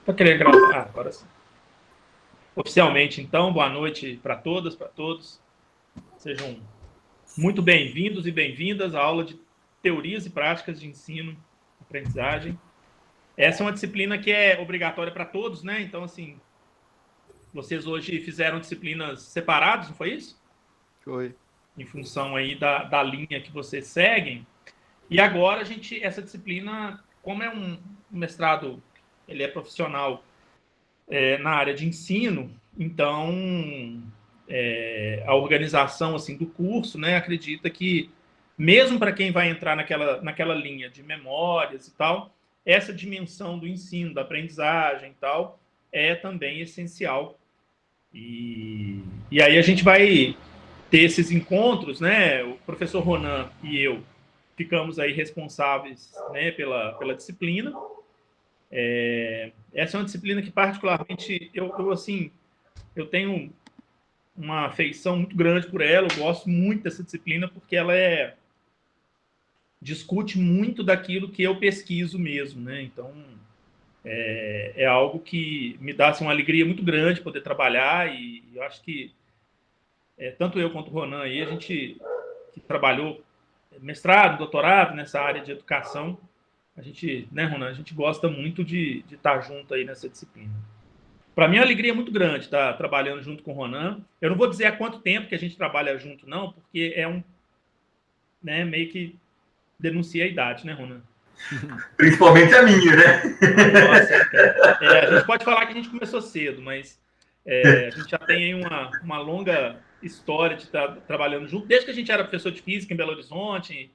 Tá querendo gravar? Ah, agora sim. Oficialmente, então, boa noite para todas, para todos. Sejam muito bem-vindos e bem-vindas à aula de Teorias e Práticas de Ensino e Aprendizagem. Essa é uma disciplina que é obrigatória para todos, né? Então, assim, vocês hoje fizeram disciplinas separadas, não foi isso? Foi. Em função aí da linha que vocês seguem. E agora essa disciplina, como é um mestrado, ele é profissional na área de ensino, então a organização assim do curso, né, acredita que mesmo para quem vai entrar naquela linha de memórias e tal, essa dimensão do ensino, da aprendizagem e tal, é também essencial. E aí a gente vai ter esses encontros, né? O professor Ronan e eu ficamos aí responsáveis, né, pela disciplina. Essa é uma disciplina que particularmente eu tenho uma afeição muito grande por ela, eu gosto muito dessa disciplina porque ela discute muito daquilo que eu pesquiso mesmo, né? Então é algo que me dá assim, uma alegria muito grande poder trabalhar e eu acho que tanto eu quanto o Ronan aí, a gente que trabalhou mestrado, doutorado nessa área de educação, a gente, né, Ronan, a gente gosta muito de estar junto aí nessa disciplina. Para mim, a alegria é muito grande estar trabalhando junto com o Ronan. Eu não vou dizer há quanto tempo que a gente trabalha junto, não, porque né, meio que denuncia a idade, né, Ronan? Principalmente a minha, né? Nossa, a gente pode falar que a gente começou cedo, mas a gente já tem aí uma longa história de estar trabalhando junto, desde que a gente era professor de física em Belo Horizonte,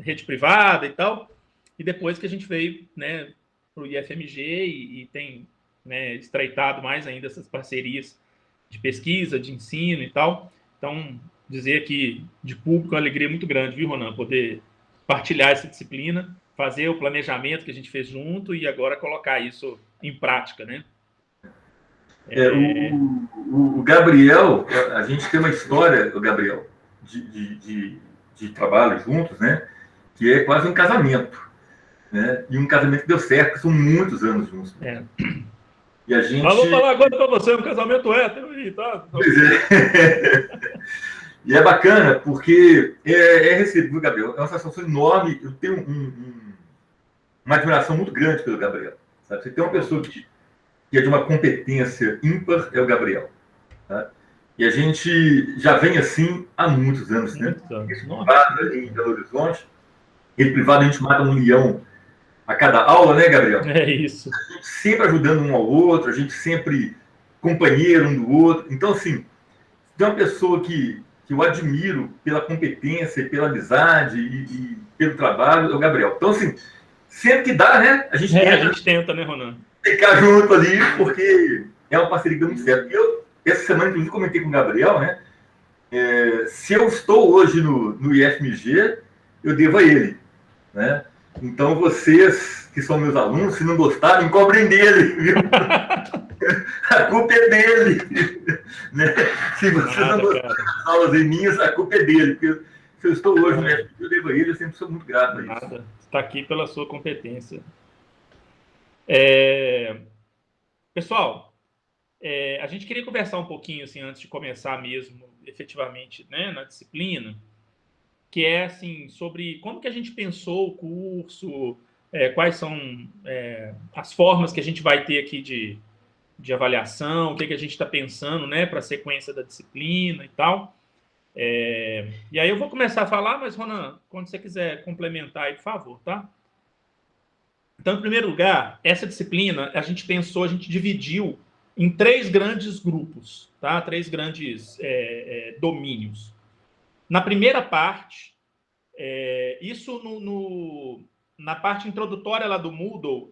rede privada e tal, e depois que a gente veio, né, para o IFMG e tem, né, estreitado mais ainda essas parcerias de pesquisa, de ensino e tal. Então, dizer aqui de público é uma alegria muito grande, viu, Ronan, poder partilhar essa disciplina, fazer o planejamento que a gente fez junto e agora colocar isso em prática, né? O Gabriel, a gente tem uma história, o Gabriel, de trabalho juntos, né? Que é quase um casamento, né? E um casamento que deu certo, são muitos anos juntos. E a gente. Vou falar agora para você, um casamento hétero aí, tá? Pois é. E é bacana, porque recebido, Gabriel, é uma sensação enorme. Eu tenho uma admiração muito grande pelo Gabriel. Sabe? Você tem uma pessoa que é de uma competência ímpar, é o Gabriel. Tá? E a gente já vem assim há muitos anos, né? Muitos anos. Privado ali em Belo Horizonte. Rede privada a gente mata um leão a cada aula, né, Gabriel? É isso. A gente sempre ajudando um ao outro, a gente sempre companheiro um do outro. Então, assim, tem uma pessoa que eu admiro pela competência, pela amizade e pelo trabalho, é o Gabriel. Então, assim, sempre que dá, né? A gente tenta, né, Ronan? Ficar junto ali, porque é uma parceria que deu muito certo. Eu, essa semana, inclusive, comentei com o Gabriel, né? Se eu estou hoje no IFMG, eu devo a ele, né? Então, vocês que são meus alunos, se não gostarem, cobrem dele, viu? A culpa é dele. Né? Se vocês não gostarem das aulas em minhas, a culpa é dele. Porque se eu estou hoje no IFMG, eu devo a ele, eu sempre sou muito grato a isso. Nada. Está aqui pela sua competência. Pessoal, a gente queria conversar um pouquinho, assim, antes de começar mesmo, efetivamente, né, na disciplina, que é, assim, sobre como que a gente pensou o curso, quais são as formas que a gente vai ter aqui de avaliação, o que a gente está pensando, né, para a sequência da disciplina e tal. E aí eu vou começar a falar, mas, Ronan, quando você quiser complementar aí, por favor, tá? Então, em primeiro lugar, essa disciplina, a gente dividiu em 3 grandes grupos, tá? 3 grandes domínios. Na primeira parte, isso na parte introdutória lá do Moodle,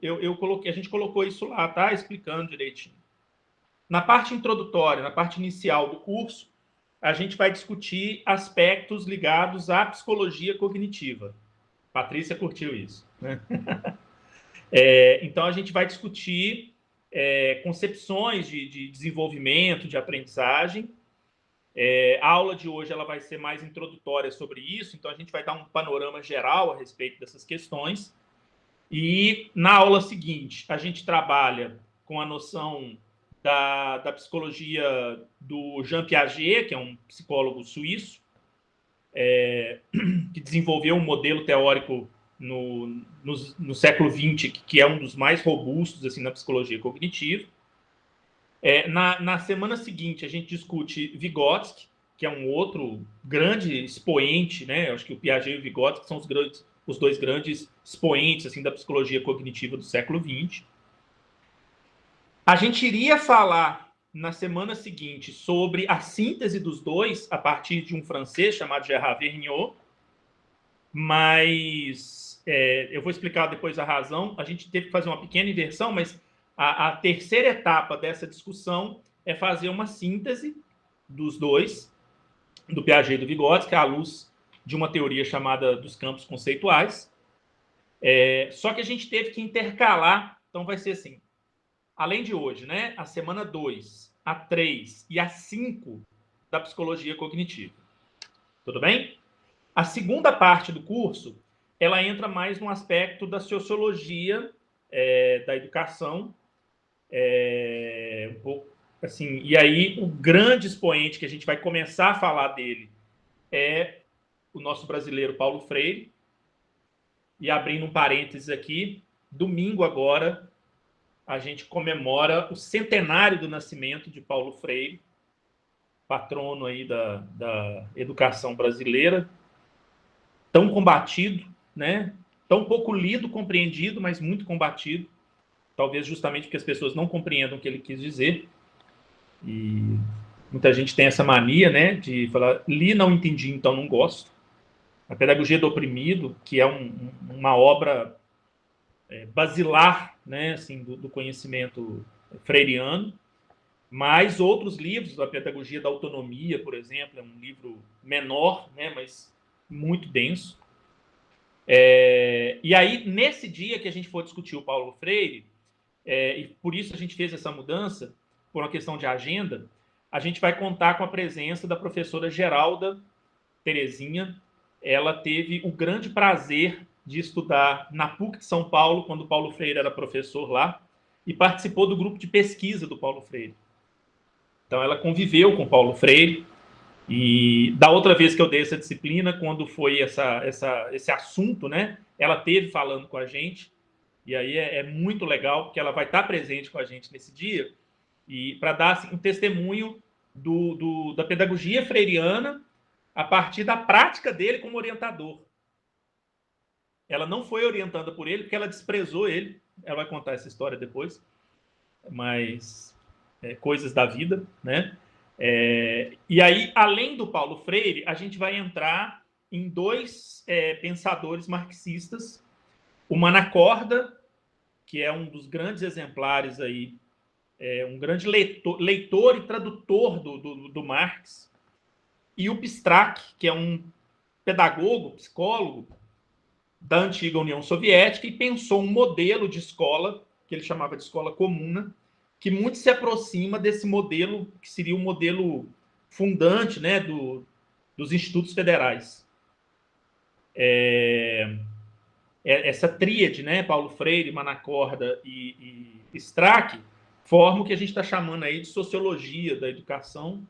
a gente colocou isso lá, tá? Explicando direitinho. Na parte introdutória, na parte inicial do curso, a gente vai discutir aspectos ligados à psicologia cognitiva. Patrícia curtiu isso, né? Então, a gente vai discutir concepções de desenvolvimento, de aprendizagem. A aula de hoje ela vai ser mais introdutória sobre isso, então a gente vai dar um panorama geral a respeito dessas questões. E na aula seguinte, a gente trabalha com a noção da psicologia do Jean Piaget, que é um psicólogo suíço, que desenvolveu um modelo teórico no século XX, que é um dos mais robustos assim, na psicologia cognitiva. Na semana seguinte, a gente discute Vygotsky, que é um outro grande expoente, né? Eu acho que o Piaget e o Vygotsky são os dois grandes expoentes assim, da psicologia cognitiva do século XX. A gente iria falar na semana seguinte sobre a síntese dos dois a partir de um francês chamado Gérard Vergniaud, mas eu vou explicar depois a razão. A gente teve que fazer uma pequena inversão, mas a terceira etapa dessa discussão é fazer uma síntese dos dois, do Piaget e do Vygotsky, à luz de uma teoria chamada dos campos conceituais. Só que a gente teve que intercalar, então vai ser assim, além de hoje, né, a semana 2, a 3 e a 5 da psicologia cognitiva. Tudo bem? A segunda parte do curso, ela entra mais no aspecto da sociologia da educação, um pouco assim, e aí o grande expoente que a gente vai começar a falar dele é o nosso brasileiro Paulo Freire. E abrindo um parênteses aqui, domingo agora a gente comemora o centenário do nascimento de Paulo Freire, patrono aí da educação brasileira, tão combatido, né? Tão pouco lido, compreendido, mas muito combatido, talvez justamente porque as pessoas não compreendam o que ele quis dizer. E muita gente tem essa mania, né, de falar, li, não entendi, então não gosto. A Pedagogia do Oprimido, que é uma obra basilar, né, assim, do conhecimento freiriano, mas outros livros, a Pedagogia da Autonomia, por exemplo, é um livro menor, né, mas muito denso. E aí, nesse dia que a gente for discutir o Paulo Freire, e por isso a gente fez essa mudança, por uma questão de agenda, a gente vai contar com a presença da professora Geralda Terezinha. Ela teve o grande prazer de estudar na PUC de São Paulo, quando o Paulo Freire era professor lá, e participou do grupo de pesquisa do Paulo Freire. Então, ela conviveu com o Paulo Freire, e da outra vez que eu dei essa disciplina, quando foi esse assunto, né, ela teve falando com a gente, e aí é muito legal, porque ela vai estar presente com a gente nesse dia, e para dar assim, um testemunho da pedagogia freiriana a partir da prática dele como orientador. Ela não foi orientada por ele, porque ela desprezou ele. Ela vai contar essa história depois, mas coisas da vida, né? E aí, além do Paulo Freire, a gente vai entrar em dois pensadores marxistas, o Manacorda, que é um dos grandes exemplares aí, um grande leitor e tradutor do Marx, e o Pstrak, que é um pedagogo, psicólogo da antiga União Soviética, e pensou um modelo de escola, que ele chamava de escola comuna, que muito se aproxima desse modelo, que seria o modelo fundante, né, dos institutos federais. Essa tríade, né, Paulo Freire, Manacorda e Strack, forma o que a gente está chamando aí de sociologia da educação,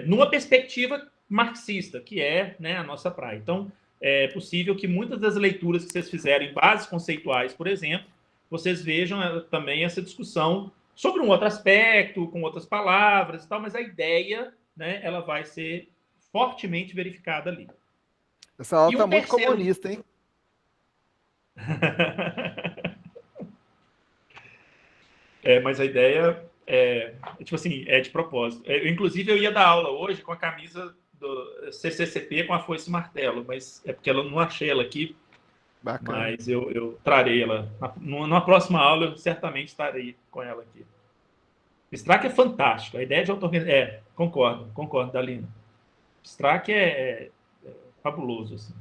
numa perspectiva marxista, que é, né, a nossa praia. Então, é possível que muitas das leituras que vocês fizerem em bases conceituais, por exemplo, vocês vejam também essa discussão sobre um outro aspecto, com outras palavras e tal, mas a ideia, né, ela vai ser fortemente verificada ali. Essa aula está muito comunista, hein? Mas a ideia tipo assim, é de propósito. Inclusive, eu ia dar aula hoje com a camisa do CCCP com a foice e martelo, mas é porque eu não achei ela aqui. Bacana. Mas eu trarei ela. Na próxima aula, eu certamente estarei com ela aqui. Strack é fantástico. A ideia de auto-organização... concordo, Dalina. Strack é fabuloso, assim.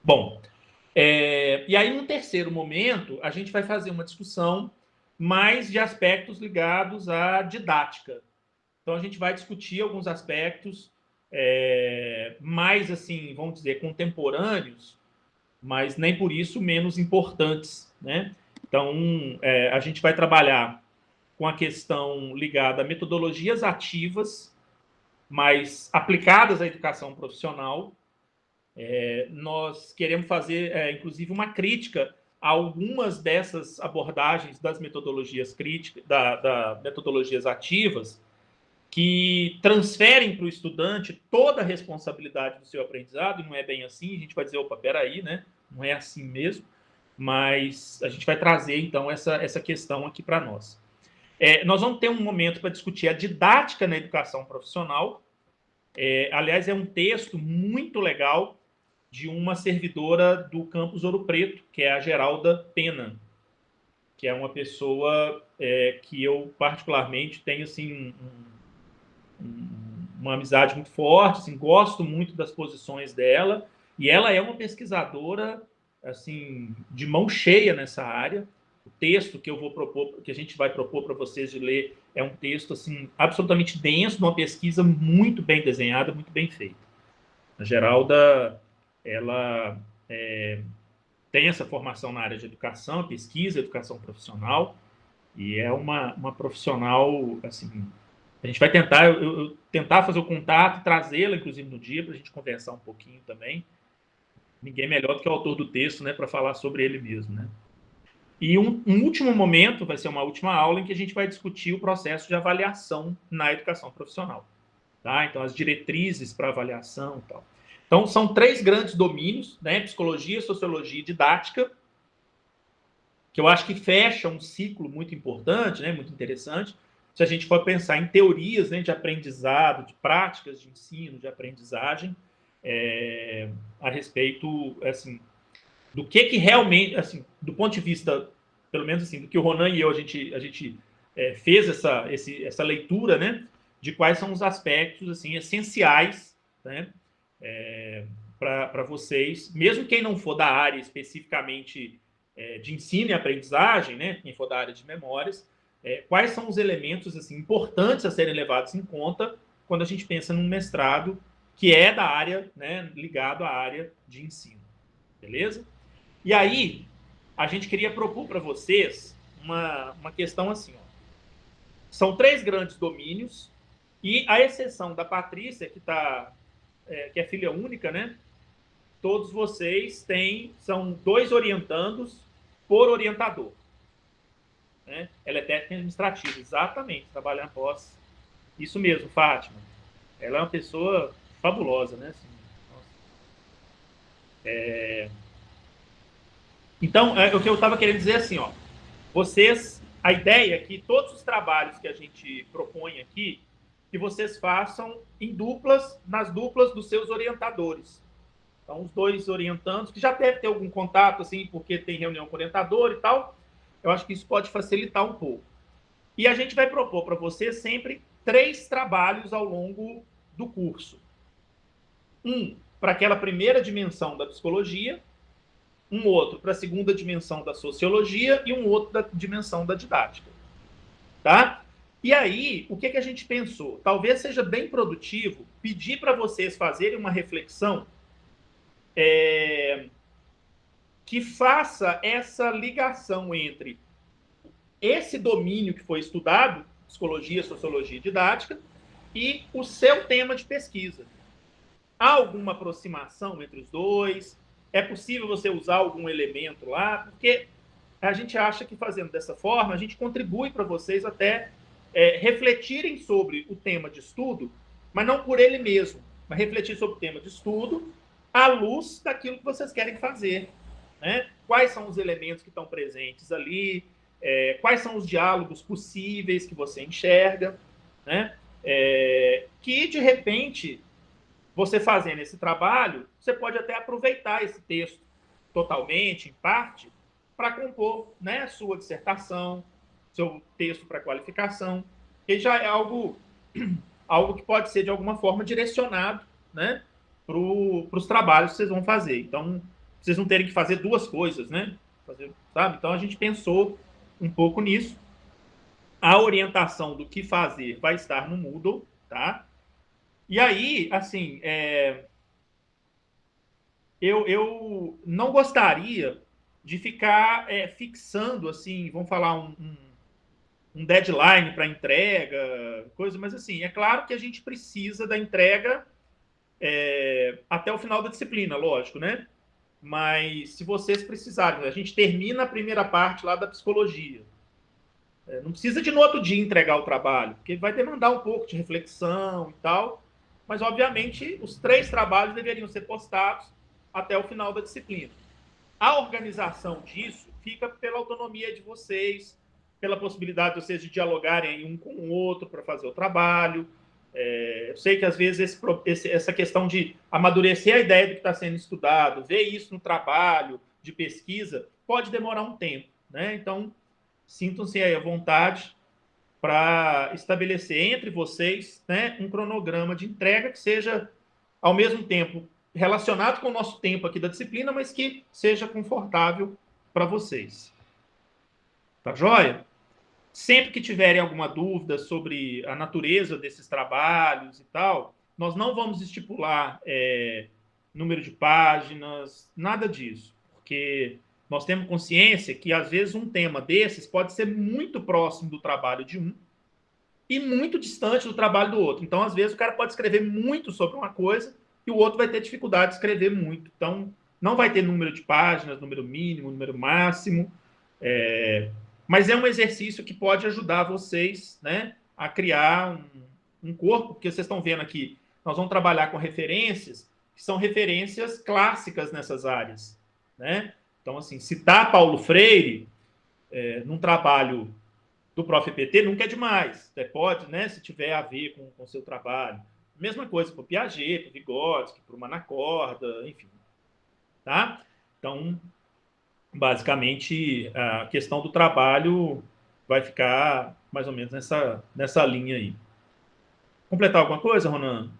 Bom, e aí, num terceiro momento, a gente vai fazer uma discussão mais de aspectos ligados à didática. Então, a gente vai discutir alguns aspectos mais, assim, vamos dizer, contemporâneos, mas nem por isso menos importantes, né? Então, a gente vai trabalhar com a questão ligada a metodologias ativas, mas aplicadas à educação profissional. Nós queremos fazer, inclusive, uma crítica a algumas dessas abordagens das metodologias críticas, metodologias ativas, que transferem para o estudante toda a responsabilidade do seu aprendizado, e não é bem assim. A gente vai dizer, opa, peraí, né? Não é assim mesmo, mas a gente vai trazer, então, essa questão aqui para nós. Nós vamos ter um momento para discutir a didática na educação profissional. Aliás, é um texto muito legal de uma servidora do campus Ouro Preto, que é a Geralda Pena, que é uma pessoa que eu particularmente tenho assim, uma amizade muito forte, assim, gosto muito das posições dela, e ela é uma pesquisadora assim, de mão cheia nessa área. O texto que eu vou propor, que a gente vai propor para vocês de ler, é um texto assim, absolutamente denso, de uma pesquisa muito bem desenhada, muito bem feita. A Geralda, ela tem essa formação na área de educação, pesquisa, educação profissional, e é uma profissional, assim, a gente vai tentar, eu tentar fazer o contato, trazê-la, inclusive, no dia, para a gente conversar um pouquinho também. Ninguém melhor do que o autor do texto, né, para falar sobre ele mesmo, né? E um último momento, vai ser uma última aula, em que a gente vai discutir o processo de avaliação na educação profissional. Tá? Então, as diretrizes para avaliação e tal. Então, são 3 grandes domínios, né? Psicologia, sociologia e didática, que eu acho que fecha um ciclo muito importante, né? Muito interessante, se a gente for pensar em teorias, né, de aprendizado, de práticas de ensino, de aprendizagem, a respeito, assim, do que realmente, assim, do ponto de vista, pelo menos assim, do que o Ronan e eu, a gente fez essa leitura, né, de quais são os aspectos, assim, essenciais, né, para vocês, mesmo quem não for da área especificamente de ensino e aprendizagem, né, quem for da área de memórias, quais são os elementos, assim, importantes a serem levados em conta quando a gente pensa num mestrado que é da área, né, ligado à área de ensino. Beleza? E aí, a gente queria propor para vocês uma questão assim, ó. São 3 grandes domínios, e a exceção da Patrícia, que é filha única, né? Todos vocês são 2 orientandos por orientador. Né? Ela é técnica administrativa, exatamente, trabalha na pós. Isso mesmo, Fátima. Ela é uma pessoa fabulosa, né? Assim, Então, o que eu estava querendo dizer assim, ó, a ideia é que todos os trabalhos que a gente propõe aqui, que vocês façam em duplas, nas duplas dos seus orientadores. Então, os 2 orientandos, que já deve ter algum contato, assim, porque tem reunião com o orientador e tal, eu acho que isso pode facilitar um pouco. E a gente vai propor para vocês sempre 3 trabalhos ao longo do curso. Para aquela primeira dimensão da psicologia, um outro para a segunda dimensão da sociologia e um outro da dimensão da didática. Tá? E aí, o que a gente pensou? Talvez seja bem produtivo pedir para vocês fazerem uma reflexão que faça essa ligação entre esse domínio que foi estudado, psicologia, sociologia e didática, e o seu tema de pesquisa. Há alguma aproximação entre os 2? É possível você usar algum elemento lá? Porque a gente acha que fazendo dessa forma, a gente contribui para vocês até refletirem sobre o tema de estudo, mas não por ele mesmo, mas refletir sobre o tema de estudo à luz daquilo que vocês querem fazer. Né? Quais são os elementos que estão presentes ali, quais são os diálogos possíveis que você enxerga, né? Que, de repente, você fazendo esse trabalho, você pode até aproveitar esse texto totalmente, em parte, para compor, né, sua dissertação, seu texto para qualificação, que já é algo que pode ser, de alguma forma, direcionado, né, para os trabalhos que vocês vão fazer. Então, vocês não terem que fazer 2 coisas, né? Sabe? Então, a gente pensou um pouco nisso. A orientação do que fazer vai estar no Moodle, tá? E aí, assim, eu não gostaria de ficar fixando, assim, vamos falar, um deadline para entrega, coisa, mas assim, é claro que a gente precisa da entrega até o final da disciplina, lógico, né? Mas se vocês precisarem, a gente termina a primeira parte lá da psicologia. Não precisa de no outro dia entregar o trabalho, porque vai demandar um pouco de reflexão e tal, mas obviamente os 3 trabalhos deveriam ser postados até o final da disciplina. A organização disso fica pela autonomia de vocês, pela possibilidade de vocês de dialogarem um com o outro para fazer o trabalho. Eu sei que às vezes essa questão de amadurecer a ideia do que está sendo estudado, ver isso no trabalho de pesquisa, pode demorar um tempo, né? Então, sintam-se aí à vontade para estabelecer entre vocês, né, um cronograma de entrega que seja, ao mesmo tempo, relacionado com o nosso tempo aqui da disciplina, mas que seja confortável para vocês. Tá joia? Sempre que tiverem alguma dúvida sobre a natureza desses trabalhos e tal, nós não vamos estipular número de páginas, nada disso, porque nós temos consciência que, às vezes, um tema desses pode ser muito próximo do trabalho de um e muito distante do trabalho do outro. Então, às vezes, o cara pode escrever muito sobre uma coisa e o outro vai ter dificuldade de escrever muito. Então, não vai ter número de páginas, número mínimo, número máximo, mas é um exercício que pode ajudar vocês, né, a criar um corpo, porque vocês estão vendo aqui, nós vamos trabalhar com referências que são referências clássicas nessas áreas, né? Então, assim, citar Paulo Freire num trabalho do Prof. EPT nunca é demais. Pode, né, se tiver a ver com o seu trabalho. Mesma coisa para o Piaget, para o Vygotsky, para o Manacorda, enfim. Tá? Então, basicamente, a questão do trabalho vai ficar mais ou menos nessa linha aí. Completar alguma coisa, Ronan?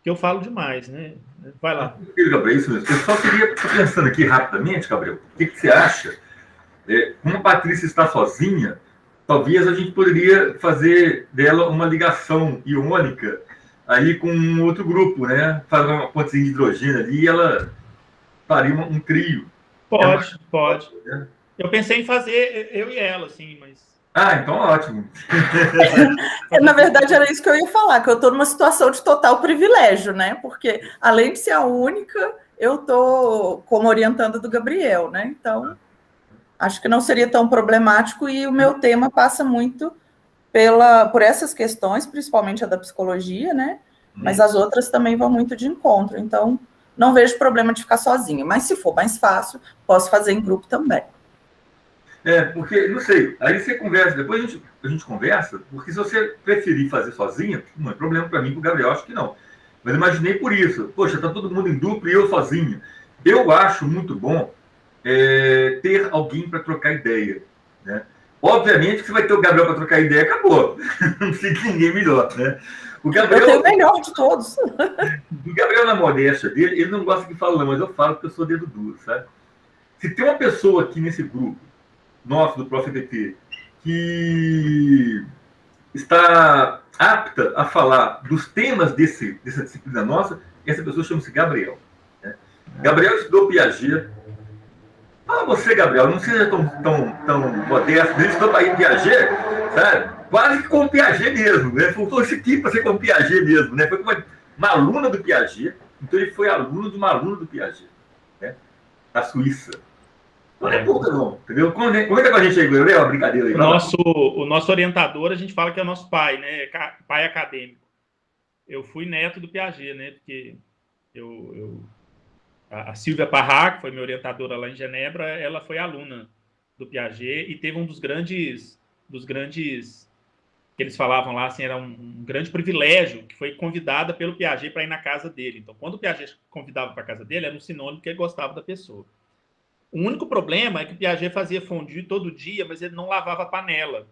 Que eu falo demais, né? Vai lá. Gabriel, isso mesmo. Eu só queria, pensando aqui rapidamente, Gabriel, o que você acha? Como a Patrícia está sozinha, talvez a gente poderia fazer dela uma ligação iônica aí com um outro grupo, né? Fazer uma pontezinha de hidrogênio ali e ela faria um trio. Pode. Né? Eu pensei em fazer eu e ela, assim, mas... Então ótimo. Na verdade, era isso que eu ia falar, que eu estou numa situação de total privilégio, né? Porque, além de ser a única, eu estou como orientanda do Gabriel, né? Então, acho que não seria tão problemático e o meu tema passa muito por essas questões, principalmente a da psicologia, né? Mas as outras também vão muito de encontro. Então, não vejo problema de ficar sozinha. Mas, se for mais fácil, posso fazer em grupo também. Porque, não sei, aí você conversa, depois a gente conversa, porque se você preferir fazer sozinha, não é problema para mim, para o Gabriel, acho que não. Mas imaginei por isso. Poxa, tá todo mundo em dupla e eu sozinho. Eu acho muito bom ter alguém para trocar ideia, né? Obviamente que você vai ter o Gabriel para trocar ideia, acabou. Não fica ninguém melhor, né? O Gabriel, eu tenho o melhor de todos. O Gabriel, na modéstia dele, ele não gosta que fale, não, mas eu falo porque eu sou dedo duro, sabe? Se tem uma pessoa aqui nesse grupo, nosso, do Prof. EPT, que está apta a falar dos temas dessa disciplina nossa, essa pessoa chama-se Gabriel. Né? Gabriel estudou Piaget. Você, Gabriel, não seja tão modesto, ele estudou para ir Piaget, sabe? Quase que com o Piaget mesmo, né? Faltou esse aqui para ser com o Piaget mesmo, né? Foi uma aluna do Piaget, então ele foi aluno de uma aluna do Piaget, né? Da Suíça. Não é pouca, não, entendeu? Comenta com a gente aí, Gabriel, uma brincadeira aí. O nosso orientador, a gente fala que é o nosso pai, né? Pai acadêmico. Eu fui neto do Piaget, né? Porque a Silvia Parra, que foi minha orientadora lá em Genebra, ela foi aluna do Piaget e teve um dos grandes que eles falavam lá, assim, era um grande privilégio, que foi convidada pelo Piaget para ir na casa dele. Então, quando o Piaget convidava para a casa dele, era um sinônimo que ele gostava da pessoa. O único problema é que o Piaget fazia fondue todo dia, mas ele não lavava a panela,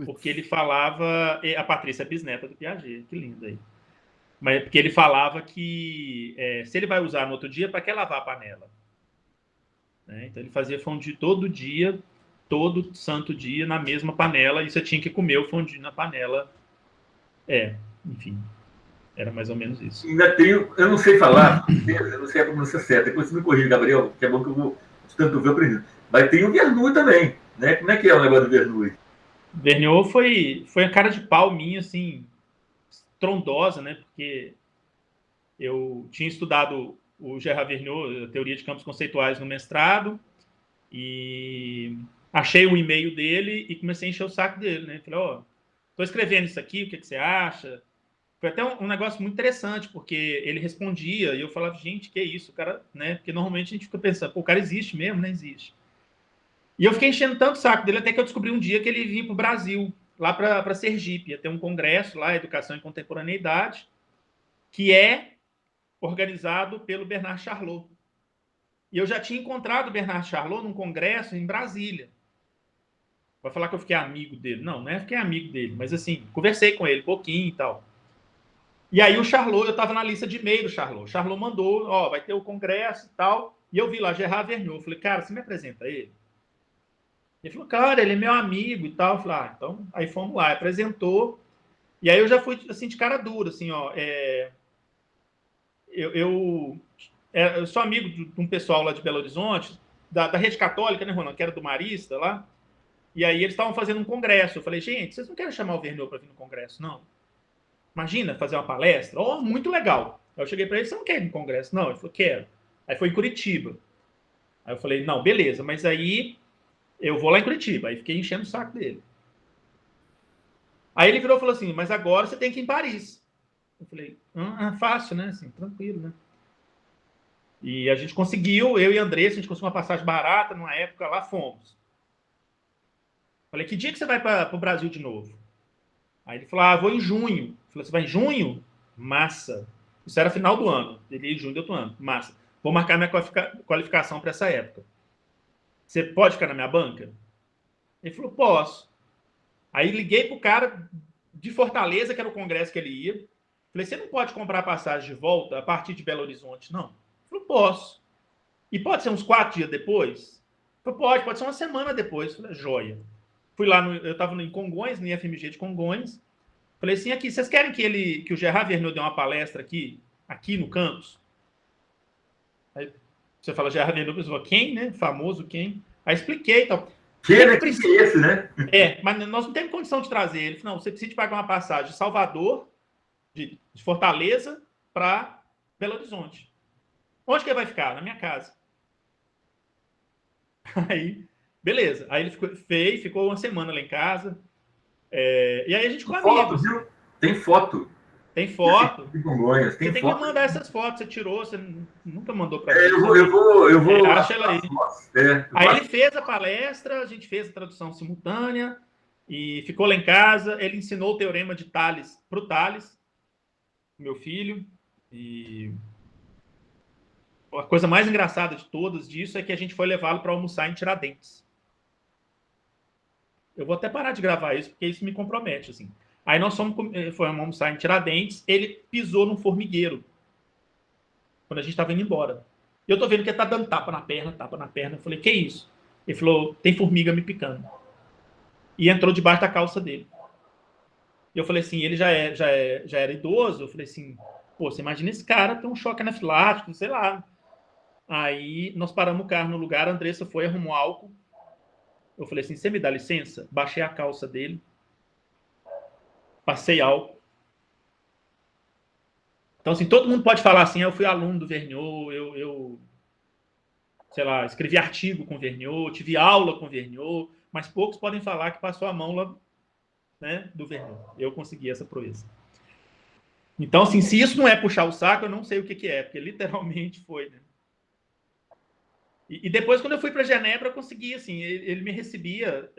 porque ele falava... A Patrícia é bisneta do Piaget, que linda aí. Mas porque ele falava que se ele vai usar no outro dia, para que lavar a panela? Né? Então, ele fazia fondue todo dia, todo santo dia, na mesma panela, e você tinha que comer o fondue na panela. Enfim, era mais ou menos isso. Ainda tenho, eu não sei falar, eu não sei a pronúncia certa, depois você me corrige, Gabriel, que é bom que eu vou, tanto ver, aprendendo. Mas tem o Vernoux também, né? Como é que é o negócio do Vernoux? Vergniaud foi a cara de pau minha, assim, trondosa, né? Porque eu tinha estudado o Gerard Vergniaud, a teoria de campos conceituais, no mestrado, e achei o e-mail dele e comecei a encher o saco dele, né? Falei, ó, tô escrevendo isso aqui, o que você acha? Foi até um negócio muito interessante, porque ele respondia e eu falava, gente, que isso, o cara, né? Porque normalmente a gente fica pensando, pô, o cara existe mesmo, né? Existe. E eu fiquei enchendo tanto o saco dele até que eu descobri um dia que ele vinha para o Brasil, lá para Sergipe. Ia ter um congresso lá, Educação e Contemporaneidade, que é organizado pelo Bernard Charlot. E eu já tinha encontrado o Bernard Charlot num congresso em Brasília. Vai falar que eu fiquei amigo dele. Não, não é fiquei amigo dele, mas assim, conversei com ele um pouquinho e tal. E aí o Charlot, eu estava na lista de e-mail do Charlot. O Charlot mandou, ó, vai ter o congresso e tal. E eu vi lá Gerard Vergniaud. Eu falei, cara, você me apresenta ele? Ele falou, cara, ele é meu amigo e tal. Eu falei, ah, então, aí fomos lá, apresentou. E aí eu já fui, assim, de cara dura, assim, ó. Eu sou amigo de um pessoal lá de Belo Horizonte, da Rede Católica, né, Ronaldo, que era do Marista lá. E aí eles estavam fazendo um congresso. Eu falei, gente, vocês não querem chamar o Vergniaud para vir no congresso, não? Imagina, fazer uma palestra? Oh, muito legal. Aí eu cheguei para ele, você não quer ir no congresso? Não, ele falou, quero. Aí foi em Curitiba. Aí eu falei, não, beleza, mas aí eu vou lá em Curitiba. Aí fiquei enchendo o saco dele. Aí ele virou e falou assim, mas agora você tem que ir em Paris. Eu falei, fácil, né? Assim, tranquilo, né? E a gente conseguiu, eu e a Andressa, a gente conseguiu uma passagem barata numa época, lá fomos. Falei, que dia que você vai para o Brasil de novo? Aí ele falou, vou em junho. Eu falei, você vai em junho? Massa. Isso era final do ano. Ele ia em junho do outro ano. Massa. Vou marcar minha qualificação para essa época. Você pode ficar na minha banca? Ele falou, posso. Aí liguei pro cara de Fortaleza, que era o congresso que ele ia. Falei, você não pode comprar passagem de volta a partir de Belo Horizonte, não? Ele falou, posso. E pode ser uns 4 dias depois? Eu falei, pode ser uma semana depois. Eu falei, joia. Fui lá, eu estava em Congonhas, no IFMG de Congonhas. Falei assim, aqui, vocês querem que o Gerard Vergniaud dê uma palestra aqui no campus? Aí você fala, Gerard Vergniaud, pessoa, quem, né? Famoso quem? Aí expliquei e tal. Que é esse, né? Mas nós não temos condição de trazer ele. Não, você precisa de pagar uma passagem de Salvador, de Fortaleza, para Belo Horizonte. Onde que ele vai ficar? Na minha casa. Aí, beleza. Aí ele ficou uma semana lá em casa. E aí a gente ficou amigos. Viu? Tem foto. Tem foto. De Congonhas, você tem foto. que me mandar essas fotos. Você tirou, você nunca mandou para mim. Eu vou. Acha ela aí. Aí ele fez a palestra, a gente fez a tradução simultânea e ficou lá em casa. Ele ensinou o teorema de Tales para o Tales, meu filho. E a coisa mais engraçada de todas disso é que a gente foi levá-lo para almoçar em Tiradentes. Eu vou até parar de gravar isso, porque isso me compromete, assim. Aí nós fomos almoçar em Tiradentes, ele pisou num formigueiro, quando a gente estava indo embora. E eu tô vendo que ele tá dando tapa na perna. Eu falei, que isso? Ele falou, tem formiga me picando. E entrou debaixo da calça dele. E eu falei assim, ele já era idoso. Eu falei assim, pô, você imagina esse cara ter um choque anafilático, sei lá. Aí nós paramos o carro no lugar, a Andressa foi, arrumou álcool. Eu falei assim, você me dá licença? Baixei a calça dele. Passei álcool. Então, assim, todo mundo pode falar assim, eu fui aluno do Vergniaud, eu sei lá, escrevi artigo com o Vergniaud, tive aula com o Vergniaud, mas poucos podem falar que passou a mão lá, né, do Vergniaud. Eu consegui essa proeza. Então, assim, se isso não é puxar o saco, eu não sei o que é, porque literalmente foi, né? E depois, quando eu fui para Genebra, eu consegui, assim, ele me recebia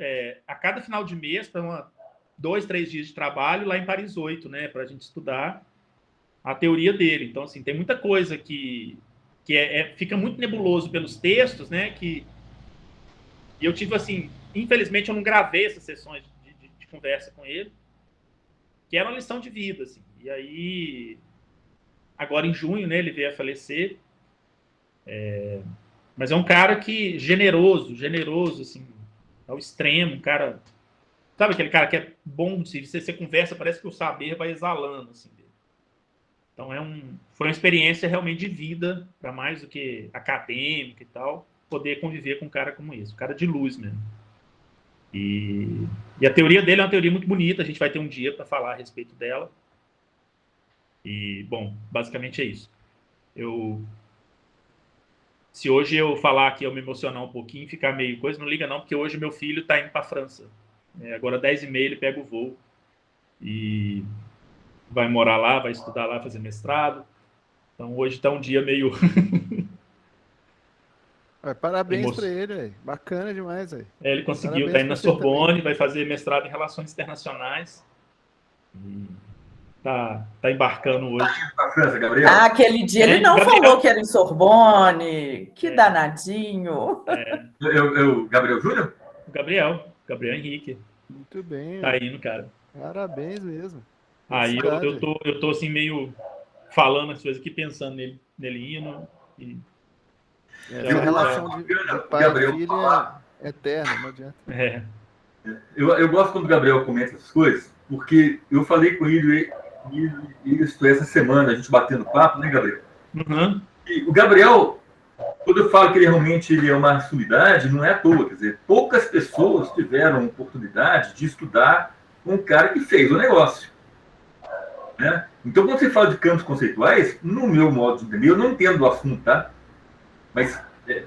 a cada final de mês para 2, 3 dias de trabalho lá em Paris 8, né, para a gente estudar a teoria dele. Então, assim, tem muita coisa que fica muito nebuloso pelos textos, né, e eu tive, assim, infelizmente eu não gravei essas sessões de conversa com ele, que era uma lição de vida, assim. E aí, agora em junho, né, ele veio a falecer, mas é um cara que generoso, assim, ao extremo, um cara, sabe aquele cara que é bom, se você conversa, parece que o saber vai exalando, assim, dele. Então foi uma experiência realmente de vida, para mais do que acadêmica e tal. poder conviver com um cara como esse, um cara de luz mesmo. E a teoria dele é uma teoria muito bonita, a gente vai ter um dia para falar a respeito dela. E, bom, basicamente é isso. Se hoje eu falar aqui, eu me emocionar um pouquinho, ficar meio coisa, não liga não, porque hoje meu filho está indo para a França. Agora, 10h30, ele pega o voo e vai morar lá, vai estudar lá, fazer mestrado. Então, hoje está um dia meio... Parabéns para ele, véio. Bacana demais. Véio. Ele conseguiu, está indo na Sorbonne, vai fazer mestrado em Relações Internacionais. Tá embarcando hoje. Aquele dia ele não Gabriel. Falou que era em Sorbonne. Que danadinho. O Gabriel Júnior? O Gabriel Henrique. Muito bem. Tá indo, cara. Parabéns mesmo. Aí eu tô assim meio falando as coisas aqui, pensando nele indo. A relação de pai e filho é eterna, não adianta. Eu gosto quando o Gabriel comenta essas coisas, porque eu falei com ele isso essa semana, a gente batendo papo, né, Gabriel? Uhum. E o Gabriel, quando eu falo que ele é uma sumidade, não é à toa. Quer dizer, poucas pessoas tiveram oportunidade de estudar com um cara que fez o negócio. Né? Então, quando você fala de campos conceituais, no meu modo de entender, eu não entendo o assunto, tá? Mas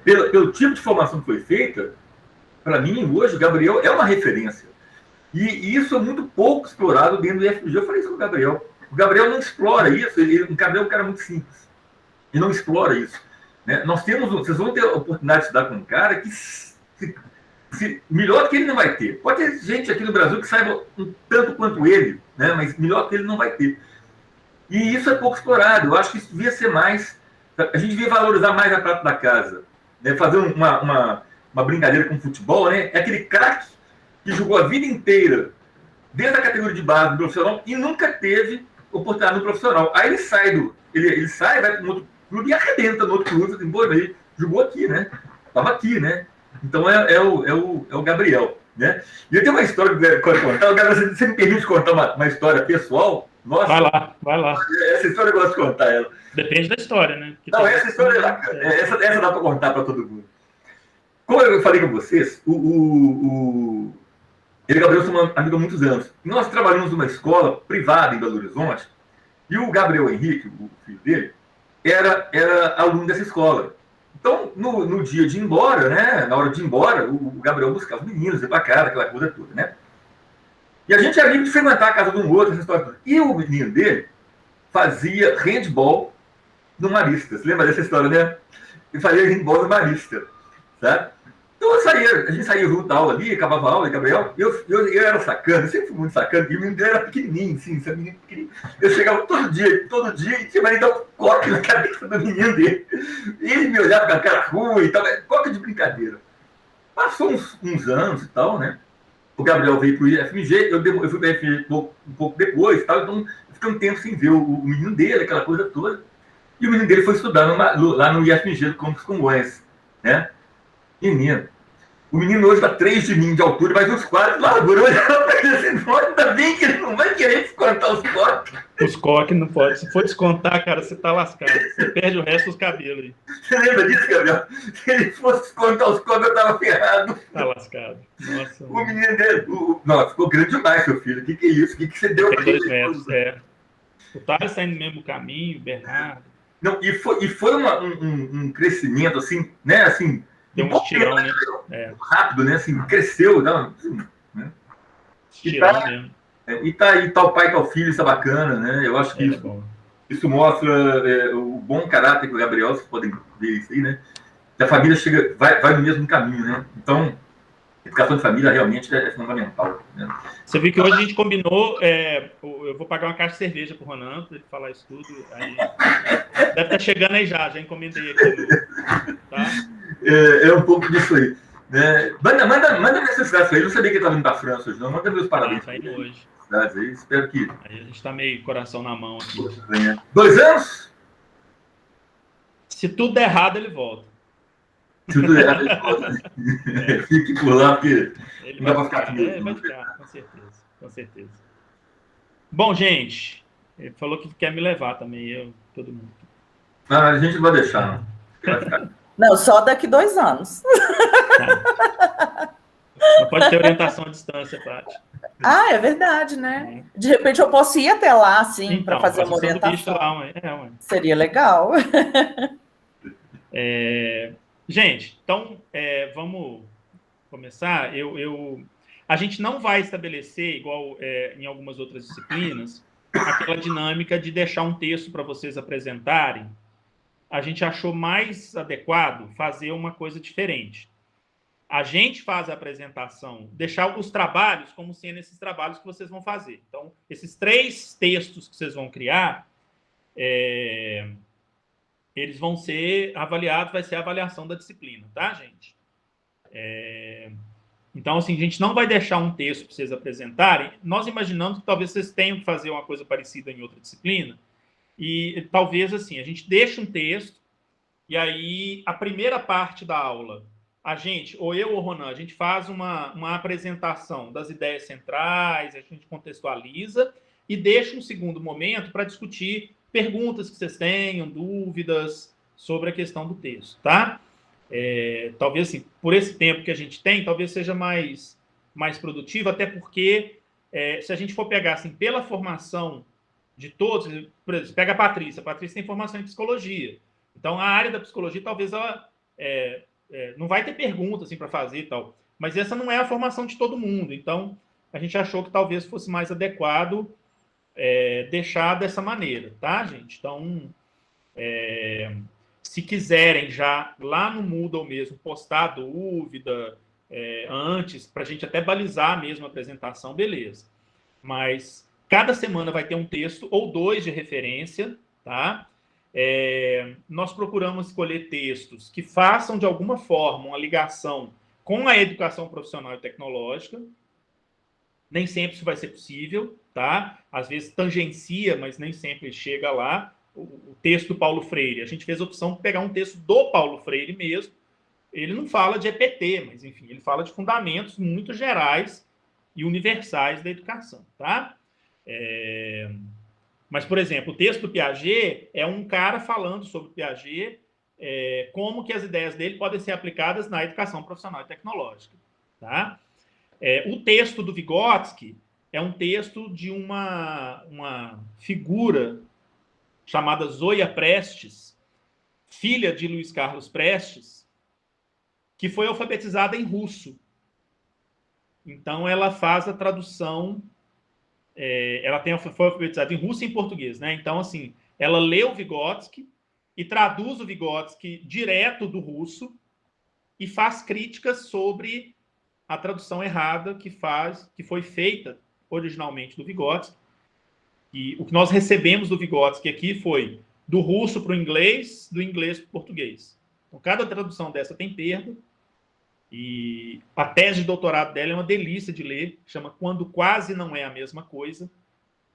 pelo tipo de formação que foi feita, para mim, hoje, o Gabriel é uma referência. E isso é muito pouco explorado dentro do IFMG. Eu falei isso com o Gabriel. O Gabriel não explora isso. O Gabriel é um cara muito simples. Ele não explora isso. Né? Vocês vão ter a oportunidade de estudar com um cara que melhor que ele não vai ter. Pode ter gente aqui no Brasil que saiba um tanto quanto ele, né? Mas melhor que ele não vai ter. E isso é pouco explorado. Eu acho que isso devia ser mais... A gente devia valorizar mais a prata da casa. Né? Fazer uma brincadeira com o futebol, né? É aquele craque que jogou a vida inteira desde a categoria de base do profissional e nunca teve oportunidade no profissional. Aí ele sai, vai para um outro clube e arrebenta no outro clube. Assim, ele jogou aqui, né? Estava aqui, né? Então é o Gabriel, né? E eu tenho uma história que eu quero contar. Gabriel, você me permite contar uma história pessoal? Nossa, vai lá. Essa história eu gosto de contar ela. Depende da história, né? Porque não, essa história é bacana. Essa dá para contar para todo mundo. Como eu falei com vocês, ele e o Gabriel são amigos há muitos anos. Nós trabalhamos numa escola privada em Belo Horizonte e o Gabriel Henrique, o filho dele, era aluno dessa escola. Então, no dia de ir embora, né, na hora de ir embora, o Gabriel buscava os meninos, ir para casa, aquela coisa toda, né? E a gente é amigo de frequentar a casa de um outro, essa história toda. E o menino dele fazia handball no Maristas. Lembra dessa história, né? Ele fazia handball no Marista, sabe? Então a gente saía junto da aula ali, acabava a aula, e Gabriel, eu era sacana, eu sempre fui muito sacana, e o menino dele era pequenininho, assim, sabe, menino pequenininho. Eu chegava todo dia, e tinha mais dar um coque na cabeça do menino dele. E ele me olhava com a cara ruim e tal, coque de brincadeira. Passou uns anos e tal, né? O Gabriel veio para o IFMG, eu fui para o IFMG um pouco depois, tal, então eu fiquei um tempo sem ver o menino dele, aquela coisa toda. E o menino dele foi estudar lá no IFMG do Campos Congonhas, né? Menino. O menino hoje está 3 de mim de altura, mas os 4 largura. Olhando para ele assim, ainda bem que ele não vai querer descontar os coques. Os coques não pode. Se for descontar, cara, você tá lascado. Você perde o resto dos cabelos aí. Você lembra disso, Gabriel? Se ele fosse descontar os coques, eu tava ferrado. Tá lascado. Nossa. O menino dele... Nossa, ficou grande demais, seu filho. O que é isso? O que você deu para ele? 2 metros, O Thales está indo no mesmo caminho, o Bernardo. Não, e foi um crescimento, assim, né, assim... Deu um estirão, né? Rápido, né? Assim, cresceu. Assim, né? Estirão mesmo. E tá o pai e tá o filho, isso é bacana, né? Eu acho que isso mostra o bom caráter que o Gabriel, vocês podem ver isso aí, né? Que a família vai no mesmo caminho, né? Então, a educação de família realmente é fundamental. Né? Você viu que hoje a gente combinou, eu vou pagar uma caixa de cerveja pro Ronan, para ele falar isso tudo. Aí, deve estar chegando aí já encomendei aqui. Tá? É um pouco disso aí. Né? Manda necessidade para ele. Eu não sabia que ele estava indo para a França hoje, não. Manda meus parabéns. Tá indo hoje. Aí, espero que. Aí a gente está meio coração na mão aqui. 2 anos? Se tudo der errado, ele volta. Se tudo der errado, ele volta. Fique por lá, porque ele não vai ficar comigo. Vai ficar, com certeza. Bom, gente, ele falou que quer me levar também, todo mundo. Não, a gente não vai deixar, não. Vai ficar. Não, só daqui 2 anos. Tá. Não pode ter orientação à distância, Paty. Ah, é verdade, né? De repente eu posso ir até lá, assim, Então, para fazer uma sanduíche orientação. lá, ué. Seria legal. Gente, então, vamos começar. A gente não vai estabelecer, igual em algumas outras disciplinas, aquela dinâmica de deixar um texto para vocês apresentarem. A gente achou mais adequado fazer uma coisa diferente. A gente faz a apresentação, deixar os trabalhos como sendo esses trabalhos que vocês vão fazer. Então, esses 3 textos que vocês vão criar, eles vão ser avaliados, vai ser a avaliação da disciplina, tá, gente? Então, assim, a gente não vai deixar um texto para vocês apresentarem. Nós imaginamos que talvez vocês tenham que fazer uma coisa parecida em outra disciplina. E talvez, assim, a gente deixe um texto e aí a primeira parte da aula, a gente, ou eu ou o Ronan, a gente faz uma apresentação das ideias centrais, a gente contextualiza e deixa um segundo momento para discutir perguntas que vocês tenham, dúvidas sobre a questão do texto, tá? Talvez, assim, por esse tempo que a gente tem, talvez seja mais produtivo, até porque se a gente for pegar, assim, pela formação de todos, por exemplo, pega a Patrícia tem formação em psicologia. Então, a área da psicologia, talvez ela não vai ter pergunta assim, para fazer e tal. Mas essa não é a formação de todo mundo. Então, a gente achou que talvez fosse mais adequado deixar dessa maneira, tá, gente? Então, se quiserem já lá no Moodle mesmo postar dúvida antes, para a gente até balizar mesmo a apresentação, beleza. Mas cada semana vai ter um texto ou 2 de referência, tá? Nós procuramos escolher textos que façam, de alguma forma, uma ligação com a educação profissional e tecnológica. Nem sempre isso vai ser possível, tá? Às vezes tangencia, mas nem sempre chega lá. O texto do Paulo Freire, a gente fez a opção de pegar um texto do Paulo Freire mesmo. Ele não fala de EPT, mas, enfim, ele fala de fundamentos muito gerais e universais da educação, tá? Mas, por exemplo, o texto do Piaget é um cara falando sobre o Piaget, como que as ideias dele podem ser aplicadas na educação profissional e tecnológica. Tá? O texto do Vygotsky é um texto de uma figura chamada Zoia Prestes, filha de Luiz Carlos Prestes, que foi alfabetizada em russo. Então, ela faz a tradução... ela foi alfabetizada em russo e em português, né? Então, assim, ela lê o Vygotsky e traduz o Vygotsky direto do russo e faz críticas sobre a tradução errada que foi feita originalmente do Vygotsky. E o que nós recebemos do Vygotsky aqui foi do russo para o inglês, do inglês para o português. Então, cada tradução dessa tem perda. E a tese de doutorado dela é uma delícia de ler, chama Quando Quase Não É a Mesma Coisa,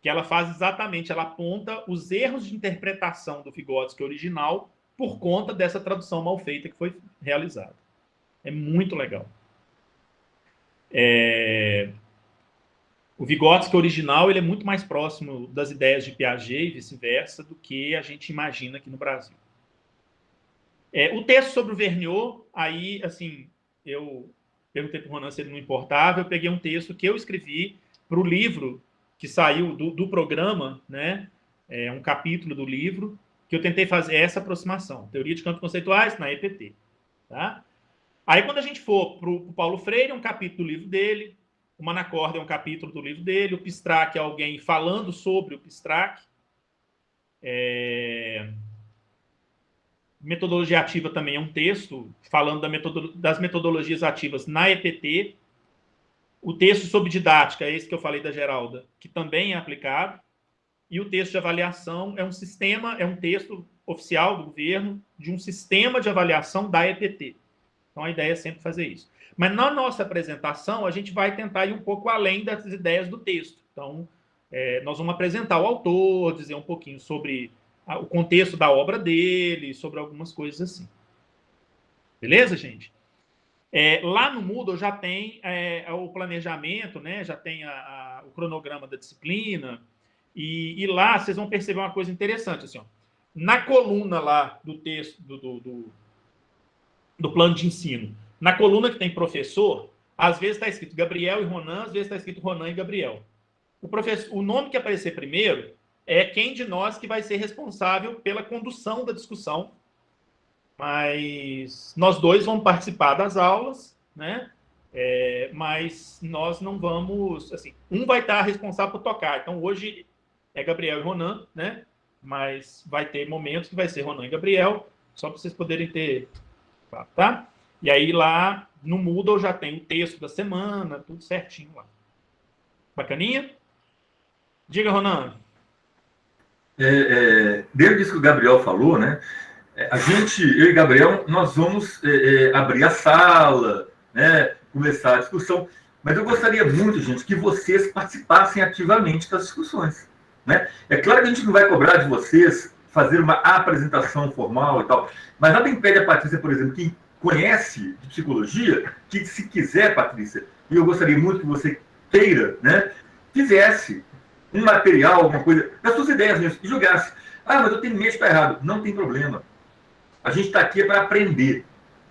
que ela faz exatamente, ela aponta os erros de interpretação do Vygotsky original por conta dessa tradução mal feita que foi realizada. É muito legal. O Vygotsky original ele é muito mais próximo das ideias de Piaget e vice-versa do que a gente imagina aqui no Brasil. O texto sobre o Vergniaud, aí, assim... Eu perguntei para o Ronan se ele não importava, eu peguei um texto que eu escrevi para o livro que saiu do programa, né? Um capítulo do livro, que eu tentei fazer essa aproximação, Teoria de Campos Conceituais na EPT. Tá? Aí, quando a gente for para o Paulo Freire, é um capítulo do livro dele, o Manaccorda é um capítulo do livro dele, o Pistrac é alguém falando sobre o Pistrac, Metodologia ativa também é um texto falando das metodologias ativas na EPT. O texto sobre didática, esse que eu falei da Geralda, que também é aplicado. E o texto de avaliação é um texto oficial do governo de um sistema de avaliação da EPT. Então, a ideia é sempre fazer isso. Mas na nossa apresentação, a gente vai tentar ir um pouco além das ideias do texto. Então, nós vamos apresentar o autor, dizer um pouquinho sobre... o contexto da obra dele, sobre algumas coisas assim. Beleza, gente? Lá no Moodle já tem o planejamento, né? Já tem o cronograma da disciplina, e lá vocês vão perceber uma coisa interessante. Assim, ó, na coluna lá do texto, do plano de ensino. Na coluna que tem professor, às vezes está escrito Gabriel e Ronan, às vezes está escrito Ronan e Gabriel. O nome que aparecer primeiro é quem de nós que vai ser responsável pela condução da discussão. Mas nós dois vamos participar das aulas, né? Mas nós não vamos... Assim, um vai estar responsável por tocar. Então, hoje é Gabriel e Ronan, né? Mas vai ter momentos que vai ser Ronan e Gabriel, só para vocês poderem ter... Tá? E aí lá no Moodle já tem o texto da semana, tudo certinho lá. Bacaninha? Diga, Ronan. Dentro disso que o Gabriel falou, né? Eu e Gabriel, nós vamos abrir a sala, né? Começar a discussão. Mas eu gostaria muito, gente, que vocês participassem ativamente das discussões, né? É claro que a gente não vai cobrar de vocês fazer uma apresentação formal e tal, mas nada impede a Patrícia, por exemplo, que conhece de psicologia, que se quiser, Patrícia, e eu gostaria muito que você queira, né, fizesse um material, alguma coisa, das suas ideias mesmo, e julgasse. Ah, mas eu tenho medo de estar errado. Não tem problema. A gente está aqui para aprender,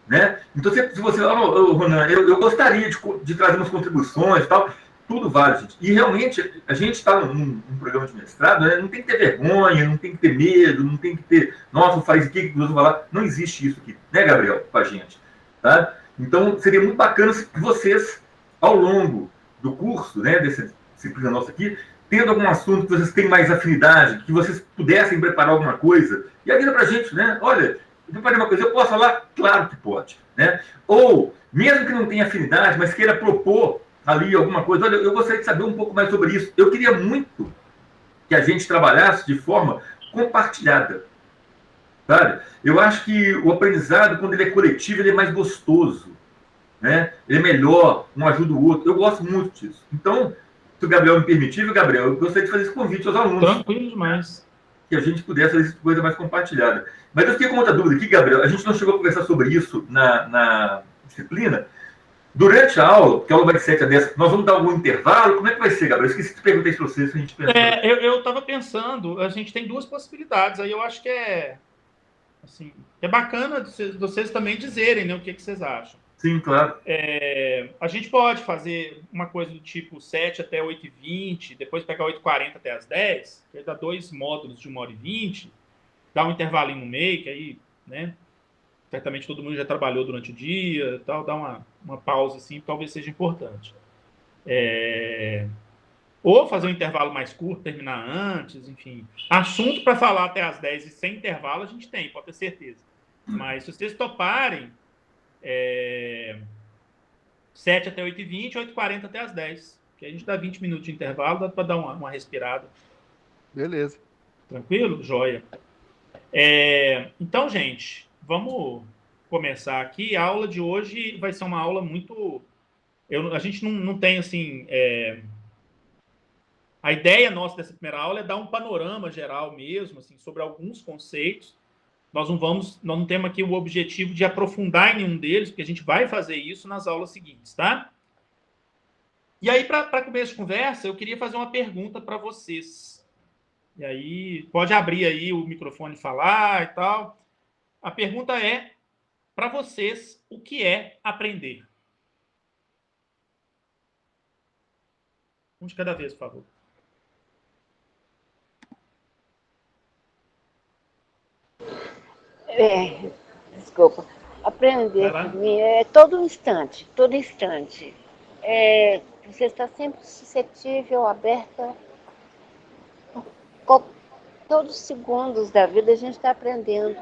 né? Então, se você... Ronan, eu gostaria de trazer umas contribuições e tal, tudo vale, gente. E realmente, a gente está num programa de mestrado, né? Não tem que ter vergonha, não tem que ter medo, não tem que ter... Nossa, faz o que nós vamos falar. Não existe isso aqui, né, Gabriel, com a gente, tá? Então, seria muito bacana se vocês, ao longo do curso, né, dessa disciplina nossa aqui, tendo algum assunto que vocês têm mais afinidade, que vocês pudessem preparar alguma coisa, e avisa pra gente, né? Olha, eu preparei uma coisa, eu posso falar? Claro que pode, né? Ou, mesmo que não tenha afinidade, mas queira propor ali alguma coisa, olha, eu gostaria de saber um pouco mais sobre isso. Eu queria muito que a gente trabalhasse de forma compartilhada, sabe? Eu acho que o aprendizado, quando ele é coletivo, ele é mais gostoso, né? Ele é melhor, um ajuda o outro. Eu gosto muito disso. Então, se o Gabriel me permitir, Gabriel, eu gostaria de fazer esse convite aos alunos. Tranquilo demais. Que a gente pudesse fazer essa coisa mais compartilhada. Mas eu fiquei com outra dúvida aqui, Gabriel. A gente não chegou a conversar sobre isso na disciplina. Durante a aula, porque a aula vai de 7 a 10, nós vamos dar algum intervalo? Como é que vai ser, Gabriel? Eu esqueci de perguntar isso para vocês, se a gente pensou. Eu estava pensando, a gente tem duas possibilidades. Aí eu acho que assim, é bacana vocês também dizerem, né, o que vocês acham. Sim, claro. A gente pode fazer uma coisa do tipo 7 até 8h20, depois pegar 8h40 até as 10, que aí dá 2 módulos de 1h20, dá um intervalinho no meio, que aí, né, certamente todo mundo já trabalhou durante o dia, tal, dá uma pausa assim, talvez seja importante. Ou fazer um intervalo mais curto, terminar antes, enfim. Assunto para falar até as 10 e sem intervalo a gente tem, pode ter certeza. Mas se vocês toparem, 7 até 8h20, 8h40 até as 10. Que a gente dá 20 minutos de intervalo, dá para dar uma respirada. Beleza. Tranquilo? Joia. Então, gente, vamos começar aqui. A aula de hoje vai ser uma aula muito... a gente não tem, assim... A ideia nossa dessa primeira aula é dar um panorama geral mesmo, assim, sobre alguns conceitos. Nós não temos aqui o objetivo de aprofundar em nenhum deles, porque a gente vai fazer isso nas aulas seguintes, tá? E aí, para começo de conversa, eu queria fazer uma pergunta para vocês. E aí, pode abrir aí o microfone e falar e tal. A pergunta é, para vocês, o que é aprender? Um de cada vez, por favor. Desculpa. Aprender para mim é todo instante, todo instante. Você está sempre suscetível, aberta. Todos os segundos da vida a gente está aprendendo.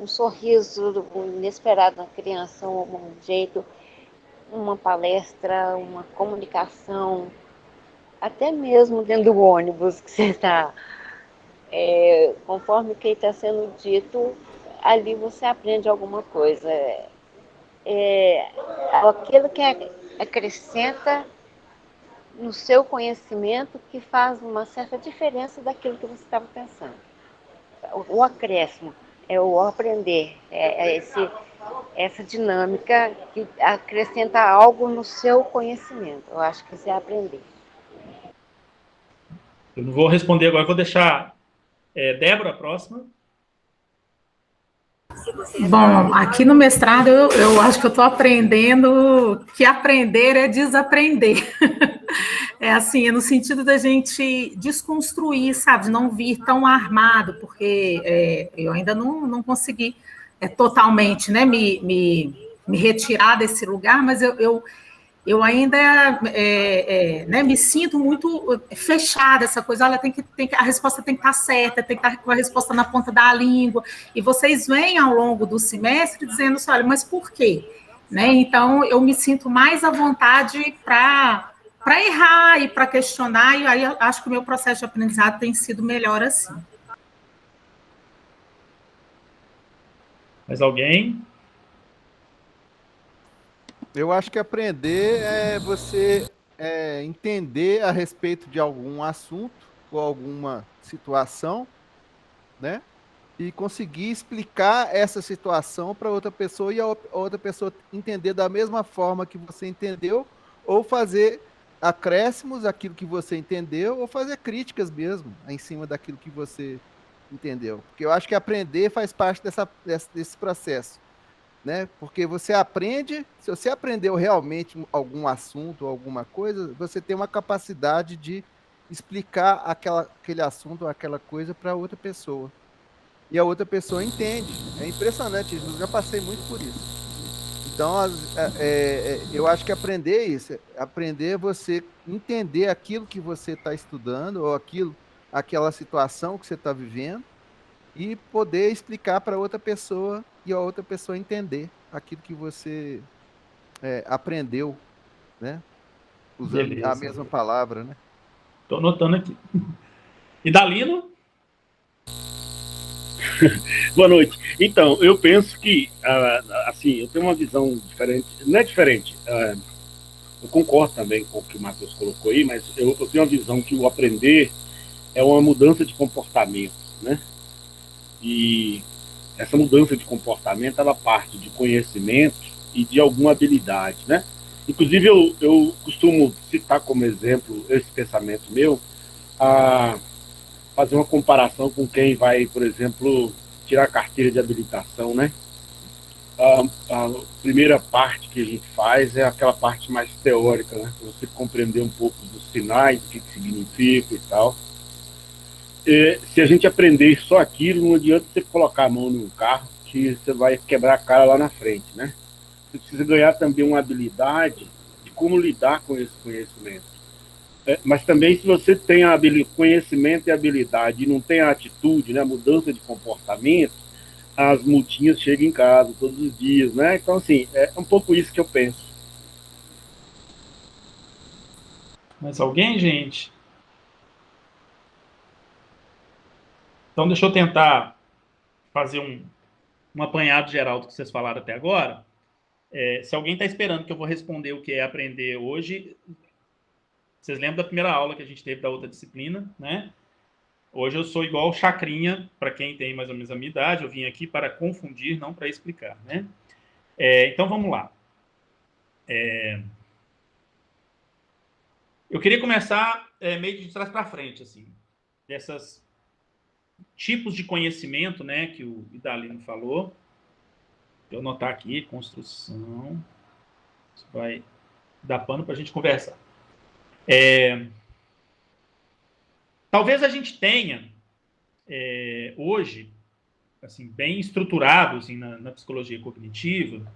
Um sorriso inesperado na criança, um jeito, uma palestra, uma comunicação, até mesmo dentro do ônibus que você está. Conforme o que está sendo dito, ali você aprende alguma coisa. Aquilo que acrescenta no seu conhecimento que faz uma certa diferença daquilo que você estava pensando. O acréscimo, o aprender, essa dinâmica que acrescenta algo no seu conhecimento. Eu acho que isso é aprender. Eu não vou responder agora, vou deixar... Débora, a próxima. Bom, aqui no mestrado eu acho que eu estou aprendendo que aprender é desaprender. É assim, é no sentido da gente desconstruir, sabe? De não vir tão armado, porque eu ainda não consegui totalmente, né, me retirar desse lugar, mas eu ainda né, me sinto muito fechada, essa coisa, olha, a resposta tem que estar certa, tem que estar com a resposta na ponta da língua, e vocês vêm ao longo do semestre dizendo assim, olha, mas por quê? Né? Então, eu me sinto mais à vontade para errar e para questionar, e aí eu acho que o meu processo de aprendizado tem sido melhor assim. Mais alguém? Eu acho que aprender é você entender a respeito de algum assunto ou alguma situação, né? E conseguir explicar essa situação para outra pessoa e a outra pessoa entender da mesma forma que você entendeu, ou fazer acréscimos àquilo que você entendeu, ou fazer críticas mesmo em cima daquilo que você entendeu. Porque eu acho que aprender faz parte desse processo, né? Porque você aprende, se você aprendeu realmente algum assunto, alguma coisa, você tem uma capacidade de explicar aquele assunto ou aquela coisa para outra pessoa. E a outra pessoa entende. É impressionante, eu já passei muito por isso. Então, eu acho que aprender é isso. Aprender é você entender aquilo que você está estudando, ou aquela situação que você está vivendo, e poder explicar para outra pessoa e a outra pessoa entender aquilo que você aprendeu, né? Usando a Beleza. mesma palavra, né? Estou anotando aqui. E Dalino? Boa noite. Então, eu penso que, assim, eu tenho uma visão diferente. Não é diferente. Eu concordo também com o que o Matheus colocou aí, mas eu tenho uma visão que o aprender é uma mudança de comportamento, né? E essa mudança de comportamento, ela parte de conhecimento e de alguma habilidade, né? Inclusive, eu costumo citar como exemplo esse pensamento meu, a fazer uma comparação com quem vai, por exemplo, tirar a carteira de habilitação, né? A primeira parte que a gente faz é aquela parte mais teórica, né? Para você compreender um pouco dos sinais, o que significa e tal. Se a gente aprender só aquilo, não adianta você colocar a mão no carro que você vai quebrar a cara lá na frente, né? Você precisa ganhar também uma habilidade de como lidar com esse conhecimento. Mas também, se você tem conhecimento e habilidade e não tem a atitude, né, a mudança de comportamento, as multinhas chegam em casa todos os dias, né? Então, assim, é um pouco isso que eu penso. Mais alguém, gente? Então, deixa eu tentar fazer um apanhado geral do que vocês falaram até agora. Se alguém está esperando que eu vou responder o que é aprender hoje, vocês lembram da primeira aula que a gente teve da outra disciplina, né? Hoje eu sou igual Chacrinha, para quem tem mais ou menos a minha idade, eu vim aqui para confundir, não para explicar, né? Então, vamos lá. Eu queria começar meio de trás para frente, assim, desses tipos de conhecimento, né, que o Idalino falou. Deixa eu anotar aqui, construção. Isso vai dar pano para a gente conversar. Talvez a gente tenha, hoje, assim, bem estruturado assim, na psicologia cognitiva,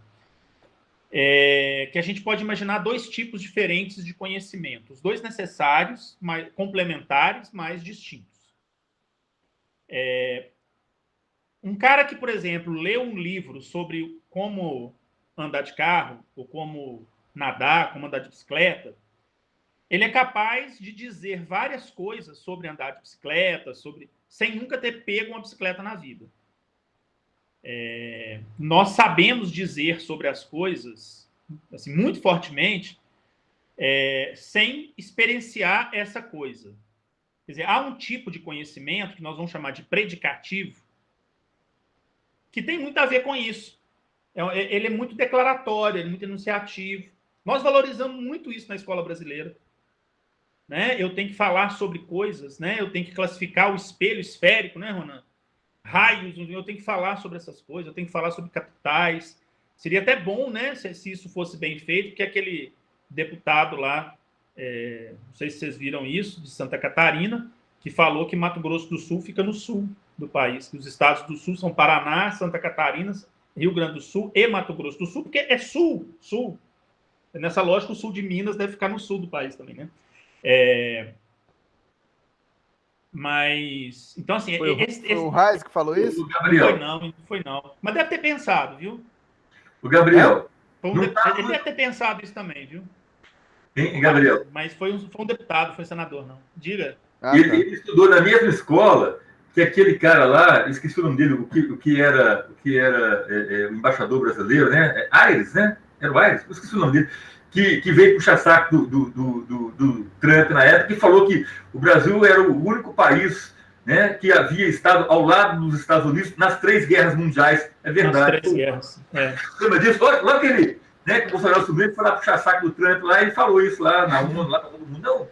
que a gente pode imaginar dois tipos diferentes de conhecimento, os dois necessários, mas complementares, mas distintos. Um cara que, por exemplo, lê um livro sobre como andar de carro, ou como nadar, como andar de bicicleta, ele é capaz de dizer várias coisas sobre andar de bicicleta, sem nunca ter pego uma bicicleta na vida. Nós sabemos dizer sobre as coisas assim, muito fortemente, sem experienciar essa coisa. Quer dizer, há um tipo de conhecimento que nós vamos chamar de predicativo, que tem muito a ver com isso. Ele é muito declaratório, ele é muito enunciativo. Nós valorizamos muito isso na escola brasileira. Né? Eu tenho que falar sobre coisas, né? Eu tenho que classificar o espelho esférico, né, Ronan? raios, eu tenho que falar sobre essas coisas, eu tenho que falar sobre capitais. Seria até bom, né, se isso fosse bem feito, porque aquele deputado lá, não sei se vocês viram isso, de Santa Catarina, que falou que Mato Grosso do Sul fica no sul do país, que os estados do sul são Paraná, Santa Catarina, Rio Grande do Sul e Mato Grosso do Sul, porque é sul. Nessa lógica, o sul de Minas deve ficar no sul do país também, né? Mas, então, assim... Foi o Reis que falou isso? O Gabriel. Não foi não. Mas deve ter pensado, viu? O Gabriel. Ele deve ter pensado isso também, viu? Hein, Gabriel? Mas foi um deputado, foi senador, não. Diga. Ele estudou na mesma escola que aquele cara lá, esqueci o nome dele, o que era o embaixador brasileiro, né? Aires, né? Era o Aires, eu esqueci o nome dele. Que veio puxar saco do Trump na época e falou que o Brasil era o único país, né, que havia estado ao lado dos Estados Unidos nas 3 guerras mundiais. É verdade. Nas 3 guerras. Lembra disso? Logo que ele, né, que o Bolsonaro subiu, foi lá puxar saco do Trump lá e falou isso lá na ONU, lá para todo mundo. Não, o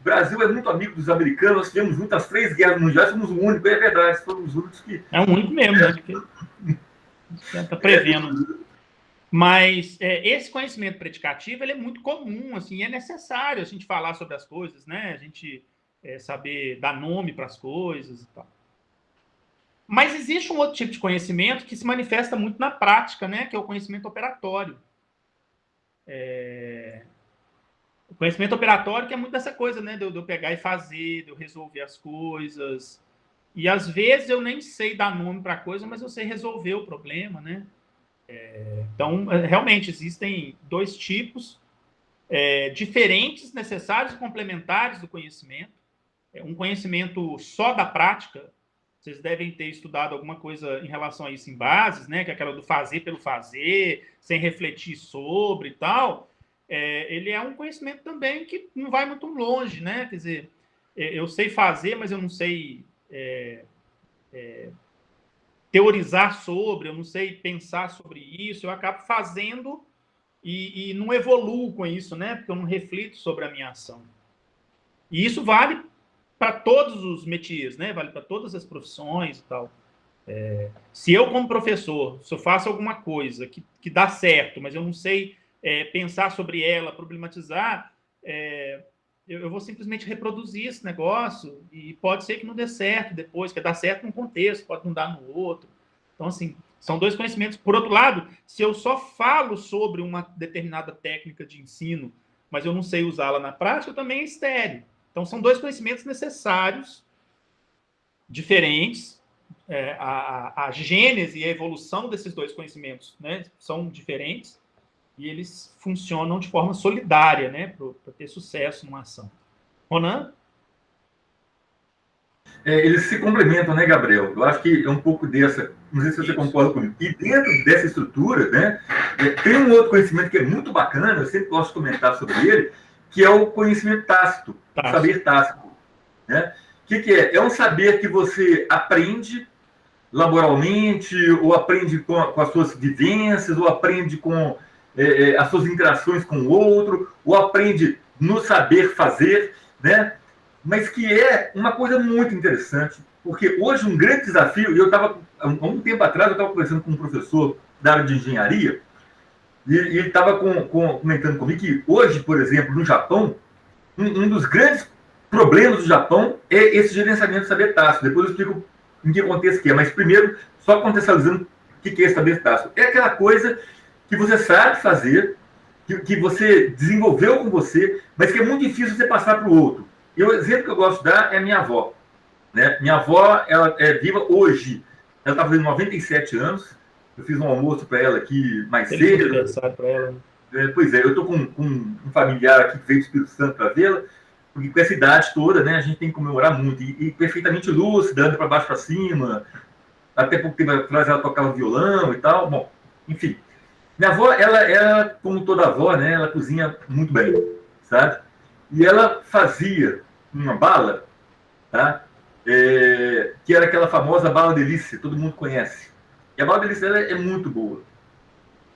Brasil é muito amigo dos americanos, nós tivemos junto as 3 guerras mundiais, somos o único, é verdade, somos os únicos que... É o único mesmo, né? Está prevendo. Mas esse conhecimento predicativo ele é muito comum, assim, é necessário a gente falar sobre as coisas, né? A gente saber dar nome para as coisas e tal. Mas existe um outro tipo de conhecimento que se manifesta muito na prática, né? Que é o conhecimento operatório. O conhecimento operatório que é muito dessa coisa, né? De eu pegar e fazer, de eu resolver as coisas. E às vezes eu nem sei dar nome para a coisa, mas eu sei resolver o problema, né? Então, realmente, existem 2 tipos diferentes, necessários e complementares do conhecimento. Um conhecimento só da prática, vocês devem ter estudado alguma coisa em relação a isso em bases, né? Que é aquela do fazer pelo fazer, sem refletir sobre e tal. Ele é um conhecimento também que não vai muito longe, né? Quer dizer, eu sei fazer, mas eu não sei... teorizar sobre, eu não sei pensar sobre isso, eu acabo fazendo e não evoluo com isso, né? Porque eu não reflito sobre a minha ação. E isso vale para todos os métiers, né? Vale para todas as profissões e tal. Se eu, como professor, se eu faço alguma coisa que dá certo, mas eu não sei pensar sobre ela, problematizar, eu vou simplesmente reproduzir esse negócio e pode ser que não dê certo depois, que dá certo num contexto, pode não dar no outro. Então, assim, são 2 conhecimentos. Por outro lado, se eu só falo sobre uma determinada técnica de ensino, mas eu não sei usá-la na prática, também é estéril. Então, são 2 conhecimentos necessários, diferentes. A gênese e a evolução desses 2 conhecimentos, né, são diferentes. E eles funcionam de forma solidária, né, para ter sucesso numa ação. Ronan? Eles se complementam, né, Gabriel? Eu acho que é um pouco dessa, não sei se você concorda comigo. E dentro dessa estrutura, né, tem um outro conhecimento que é muito bacana, eu sempre gosto de comentar sobre ele, que é o conhecimento tácito, o saber tácito. Né? O que é? É um saber que você aprende laboralmente, ou aprende com as suas vivências, ou aprende com... as suas interações com o outro, ou aprende no saber fazer, né? Mas que é uma coisa muito interessante, porque hoje um grande desafio, e eu estava, há um tempo atrás, eu estava conversando com um professor da área de engenharia, e ele estava comentando comigo que hoje, por exemplo, no Japão, um dos grandes problemas do Japão é esse gerenciamento de saber tácito. Depois eu explico em que contexto que é, mas primeiro, só contextualizando o que é saber tácito. É aquela coisa que você sabe fazer, que você desenvolveu com você, mas que é muito difícil você passar para o outro. E o exemplo que eu gosto de dar é a minha avó. Né? Minha avó, ela é viva hoje. Ela está fazendo 97 anos. Eu fiz um almoço para ela aqui mais cedo. Aniversário para ela. Pois é, eu estou com um familiar aqui que veio do Espírito Santo para vê-la, porque com essa idade toda, né, a gente tem que comemorar muito. E perfeitamente lúcida, anda para baixo para cima. Até pouco tempo atrás ela tocava violão e tal. Bom, enfim. Minha avó, ela, como toda avó, né, ela cozinha muito bem, sabe? E ela fazia uma bala, tá? Que era aquela famosa bala delícia, todo mundo conhece. E a bala delícia dela é muito boa.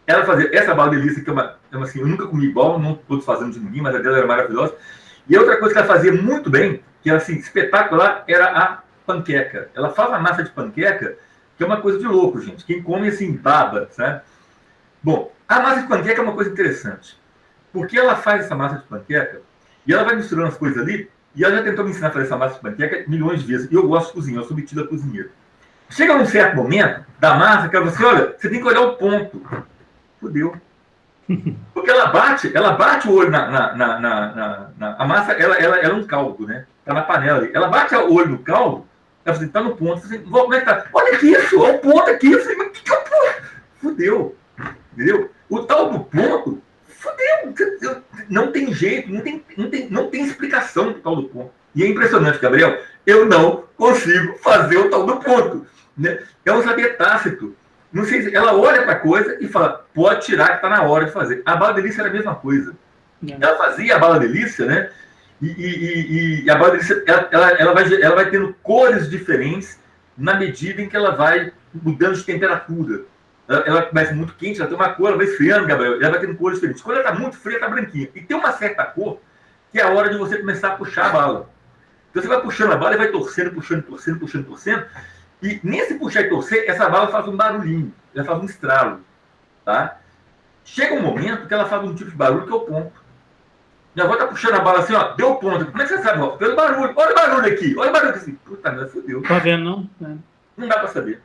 Ela fazia essa bala delícia, que é uma assim, eu nunca comi igual, não estou desfazendo de ninguém, mas a dela era maravilhosa. E outra coisa que ela fazia muito bem, que era assim, espetacular, era a panqueca. Ela faz uma massa de panqueca que é uma coisa de louco, gente. Quem come, assim, baba, sabe? Bom, a massa de panqueca é uma coisa interessante. Porque ela faz essa massa de panqueca e ela vai misturando as coisas ali e ela já tentou me ensinar a fazer essa massa de panqueca milhões de vezes. E eu gosto de cozinhar, eu sou metido a cozinheiro. Chega num certo momento da massa que ela fala assim, olha, você tem que olhar o ponto. Fudeu. Porque ela bate o olho a massa, ela é um caldo, né? Tá na panela ali. Ela bate o olho no caldo, ela fala assim, tá no ponto. Assim, como é que tá? Olha aqui isso, olha o ponto aqui. Eu falei, mas o que é o ponto? Fudeu. Entendeu? O tal do ponto, fudeu. Não tem jeito, não tem explicação do tal do ponto. E é impressionante, Gabriel, eu não consigo fazer o tal do ponto. Né? É um saber tácito. Não sei se ela olha para a coisa e fala, pode tirar que está na hora de fazer. A bala delícia era a mesma coisa. Ela fazia a bala delícia, né? E a bala delícia, ela vai tendo cores diferentes na medida em que ela vai mudando de temperatura. Ela começa muito quente, ela tem uma cor, ela vai esfriando, Gabriel, ela vai tendo cores diferentes. Quando ela está muito fria, está branquinha. E tem uma certa cor que é a hora de você começar a puxar a bala. Então você vai puxando a bala e vai torcendo. E nesse puxar e torcer, essa bala faz um barulhinho, ela faz um estralo, tá? Chega um momento que ela faz um tipo de barulho que é o ponto. Minha avó tá puxando a bala assim, ó, deu ponto. Como é que você sabe, ó? Pelo barulho. Olha o barulho aqui, olha o barulho assim. Puta merda, fodeu. Tá vendo, não? Não dá para saber.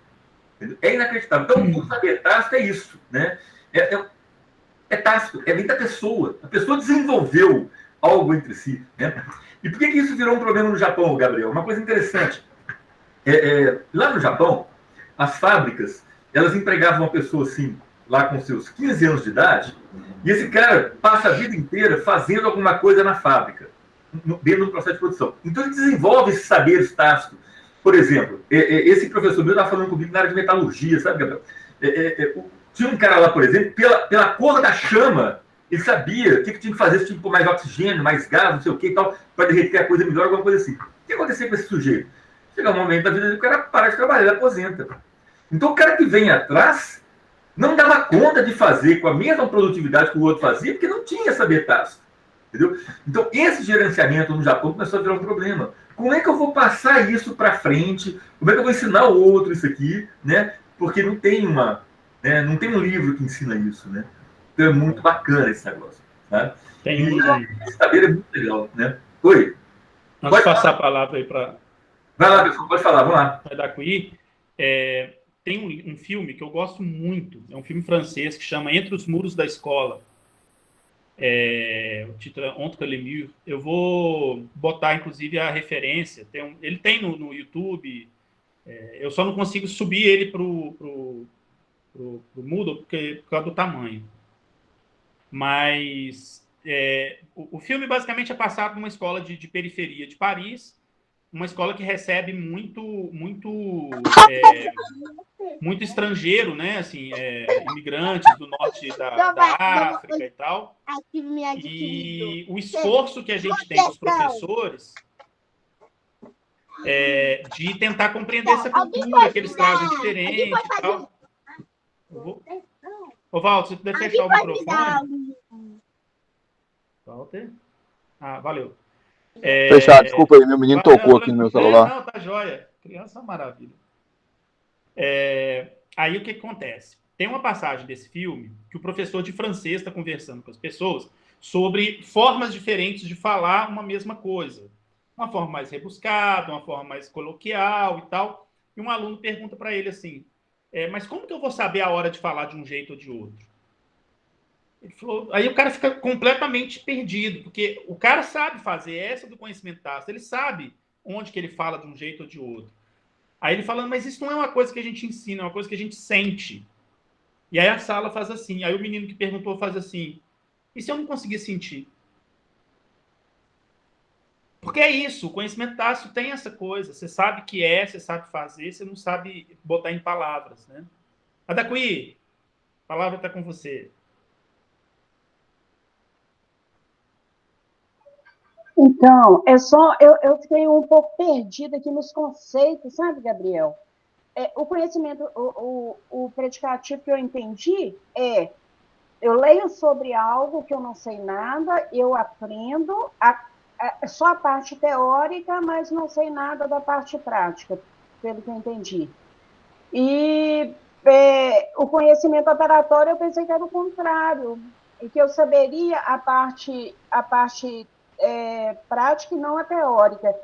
Entendeu? É inacreditável. Então, o saber tácito é isso, né? É tácito, é dentro da pessoa. A pessoa desenvolveu algo entre si, né? E por que isso virou um problema no Japão, Gabriel? Uma coisa interessante. Lá no Japão, as fábricas, elas empregavam uma pessoa assim, lá com seus 15 anos de idade, e esse cara passa a vida inteira fazendo alguma coisa na fábrica, dentro do processo de produção. Então ele desenvolve esses saberes tácitos. Por exemplo, esse professor meu estava falando comigo na área de metalurgia, sabe, Gabriel? Tinha um cara lá, por exemplo, pela cor da chama, ele sabia o que tinha que fazer, se tinha que pôr mais oxigênio, mais gás, não sei o que e tal, para derreter a coisa melhor, alguma coisa assim. O que aconteceu com esse sujeito? Chega um momento da vida dele, o cara para de trabalhar, ele aposenta. Então o cara que vem atrás não dava conta de fazer com a mesma produtividade que o outro fazia, porque não tinha saber tácito. Entendeu? Então esse gerenciamento no Japão começou a virar um problema. Como é que eu vou passar isso para frente? Como é que eu vou ensinar o outro isso aqui? Né? Porque não tem não tem um livro que ensina isso. Né? Então é muito bacana esse negócio. Né? Esse saber é muito legal. Né? Oi? Pode passar a palavra aí para... Vai lá, pessoal, pode falar, vamos lá. Dacuí, tem um filme que eu gosto muito, é um filme francês que chama Entre os Muros da Escola. O título é Entre les Murs. Eu vou botar, inclusive, a referência. Ele tem no YouTube, eu só não consigo subir ele pro Moodle por causa do tamanho. Mas o filme, basicamente, é passado numa escola de periferia de Paris, uma escola que recebe muito estrangeiro, né? Assim, imigrantes do norte da África e tal. E o esforço que a gente tem dos professores de tentar compreender essa cultura que eles trazem diferente e tal. Ô, Walter, você puder fechar o microfone? Walter? Valeu. Fechado, desculpa aí, meu menino tocou aqui no meu celular. Não, tá joia. Criança é uma maravilha. Aí o que acontece? Tem uma passagem desse filme que o professor de francês está conversando com as pessoas sobre formas diferentes de falar uma mesma coisa. Uma forma mais rebuscada, uma forma mais coloquial e tal. E um aluno pergunta para ele assim, mas como que eu vou saber a hora de falar de um jeito ou de outro? Ele falou, aí o cara fica completamente perdido, porque o cara sabe fazer essa do conhecimento tácito, ele sabe onde que ele fala de um jeito ou de outro. Aí ele falando, mas isso não é uma coisa que a gente ensina, é uma coisa que a gente sente. E aí a sala faz assim, aí o menino que perguntou faz assim, e se eu não conseguir sentir? Porque é isso, o conhecimento tácito tem essa coisa, você sabe que você sabe fazer, você não sabe botar em palavras, né? Dacuí, a palavra está com você. Então, eu fiquei um pouco perdida aqui nos conceitos, sabe, Gabriel? O conhecimento, o predicativo que eu entendi eu leio sobre algo que eu não sei nada, eu aprendo, só a parte teórica, mas não sei nada da parte prática, pelo que eu entendi. E o conhecimento operatório, eu pensei que era o contrário, e que eu saberia a parte prática e não a teórica.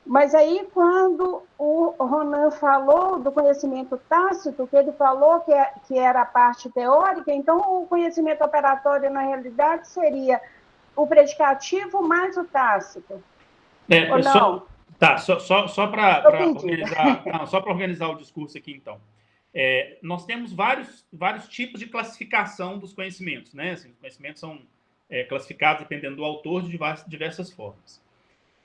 Mas aí, quando o Ronan falou do conhecimento tácito, que ele falou que era a parte teórica, então o conhecimento operatório, na realidade, seria o predicativo mais o tácito. Ou não? Só para organizar o discurso aqui, então. Nós temos vários tipos de classificação dos conhecimentos, né? Assim, os conhecimentos são classificados dependendo do autor de diversas formas.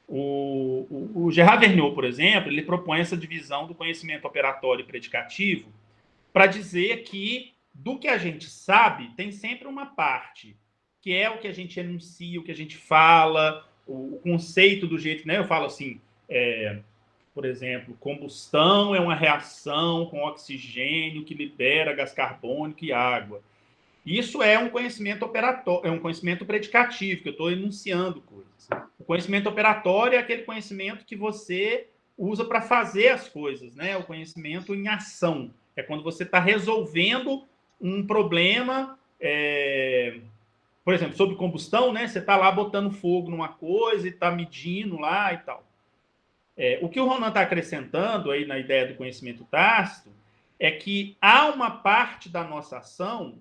O Gerard Vergniaud, por exemplo, ele propõe essa divisão do conhecimento operatório e predicativo para dizer que do que a gente sabe tem sempre uma parte que é o que a gente enuncia, o que a gente fala, o conceito do jeito, né? Eu falo assim, por exemplo, combustão é uma reação com oxigênio que libera gás carbônico e água. Isso é um conhecimento operatório, é um conhecimento predicativo, que eu estou enunciando coisas. O conhecimento operatório é aquele conhecimento que você usa para fazer as coisas, né? O conhecimento em ação. É quando você está resolvendo um problema, por exemplo, sobre combustão, né? Você está lá botando fogo numa coisa e está medindo lá e tal. O que o Ronan está acrescentando aí na ideia do conhecimento tácito é que há uma parte da nossa ação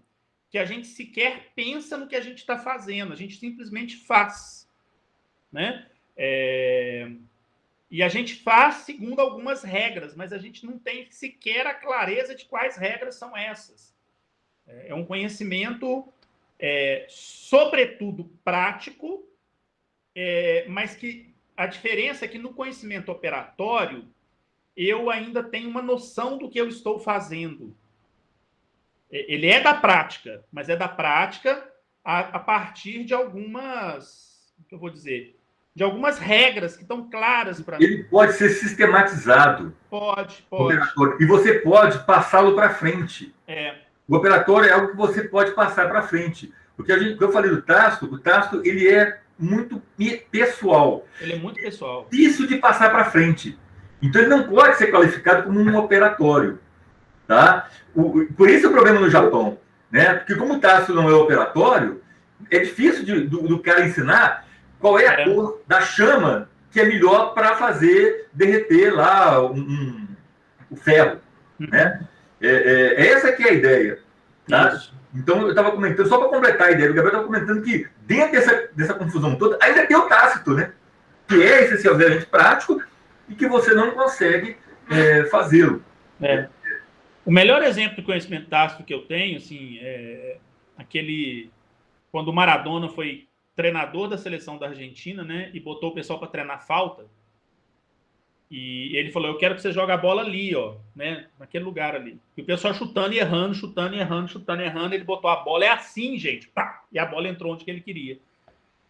que a gente sequer pensa no que a gente está fazendo, a gente simplesmente faz, né? E a gente faz segundo algumas regras, mas a gente não tem sequer a clareza de quais regras são essas. É um conhecimento, sobretudo, prático, mas que a diferença é que no conhecimento operatório eu ainda tenho uma noção do que eu estou fazendo. Ele é da prática, mas é da prática a partir de algumas, o que eu vou dizer, de algumas regras que estão claras para mim. Ele pode ser sistematizado. Pode. E você pode passá-lo para frente. O operatório é algo que você pode passar para frente. Porque eu falei do tácito, o tácito ele é muito pessoal. Ele é muito pessoal. Difícil de passar para frente. Então ele não pode ser qualificado como um operatório. Tá? Por isso o problema no Japão, né? Porque como o tácito não é operatório, é difícil do cara ensinar qual é a cor da chama que é melhor para fazer derreter lá o ferro, né? Essa que é a ideia, tá? Então eu estava comentando, só para completar a ideia, o Gabriel estava comentando que dentro dessa confusão toda ainda tem o tácito, né? Que é essencialmente prático e que você não consegue fazê-lo. O melhor exemplo de conhecimento tácito que eu tenho, assim, quando o Maradona foi treinador da seleção da Argentina, né, e botou o pessoal para treinar falta, e ele falou, eu quero que você jogue a bola ali, ó, né, naquele lugar ali. E o pessoal chutando e errando, ele botou a bola, é assim, gente, pá, e a bola entrou onde que ele queria.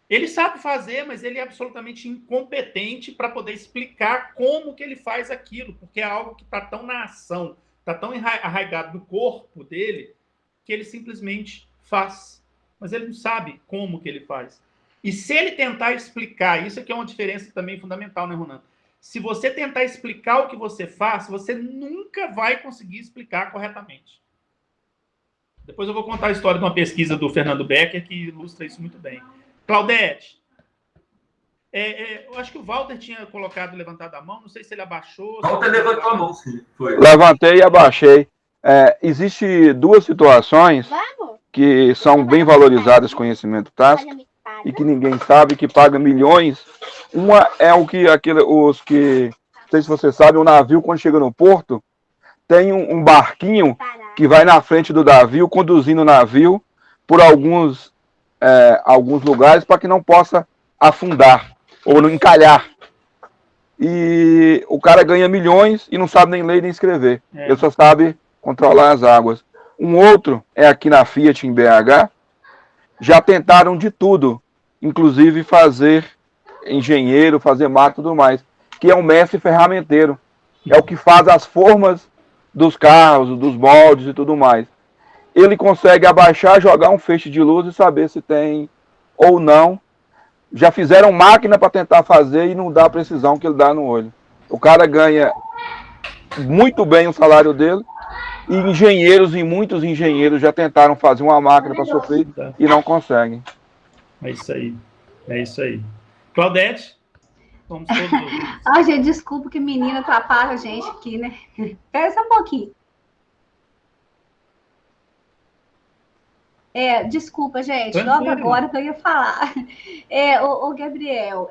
Ele sabe fazer, mas ele é absolutamente incompetente para poder explicar como que ele faz aquilo, porque é algo que está tão na ação, está tão arraigado no corpo dele, que ele simplesmente faz. Mas ele não sabe como que ele faz. E se ele tentar explicar, isso aqui é uma diferença também fundamental, né, Ronan? Se você tentar explicar o que você faz, você nunca vai conseguir explicar corretamente. Depois eu vou contar a história de uma pesquisa do Fernando Becker que ilustra isso muito bem. Claudete, eu acho que o Walter tinha levantado a mão, não sei se ele abaixou. Walter levantou a mão, sim. Foi. Levantei e abaixei. Existem duas situações que são bem valorizadas, conhecimento tácito, e que ninguém sabe, que paga milhões. Uma é não sei se você sabe, o navio, quando chega no porto, tem um barquinho que vai na frente do navio, conduzindo o navio por alguns lugares para que não possa afundar ou não encalhar. E o cara ganha milhões e não sabe nem ler nem escrever. Ele só sabe controlar as águas. Um outro é aqui na Fiat, em BH. Já tentaram de tudo, inclusive fazer engenheiro, fazer máquina e tudo mais, que é um mestre ferramenteiro. É o que faz as formas dos carros, dos moldes e tudo mais. Ele consegue abaixar, jogar um feixe de luz e saber se tem ou não Já fizeram máquina para tentar fazer e não dá a precisão que ele dá no olho. O cara ganha muito bem o salário dele, e muitos engenheiros já tentaram fazer uma máquina para sofrer e não conseguem. É isso aí. É isso aí. Claudete, vamos todos ouvir. Ai, gente, desculpa que menina atrapalha a gente aqui, né? Espera só um pouquinho. Desculpa, gente, logo agora que eu ia falar. O Gabriel,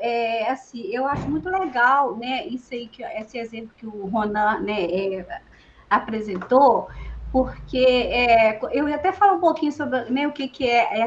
assim, eu acho muito legal, né, isso aí, esse exemplo que o Ronan, né, apresentou, porque eu ia até falar um pouquinho sobre, né, o que é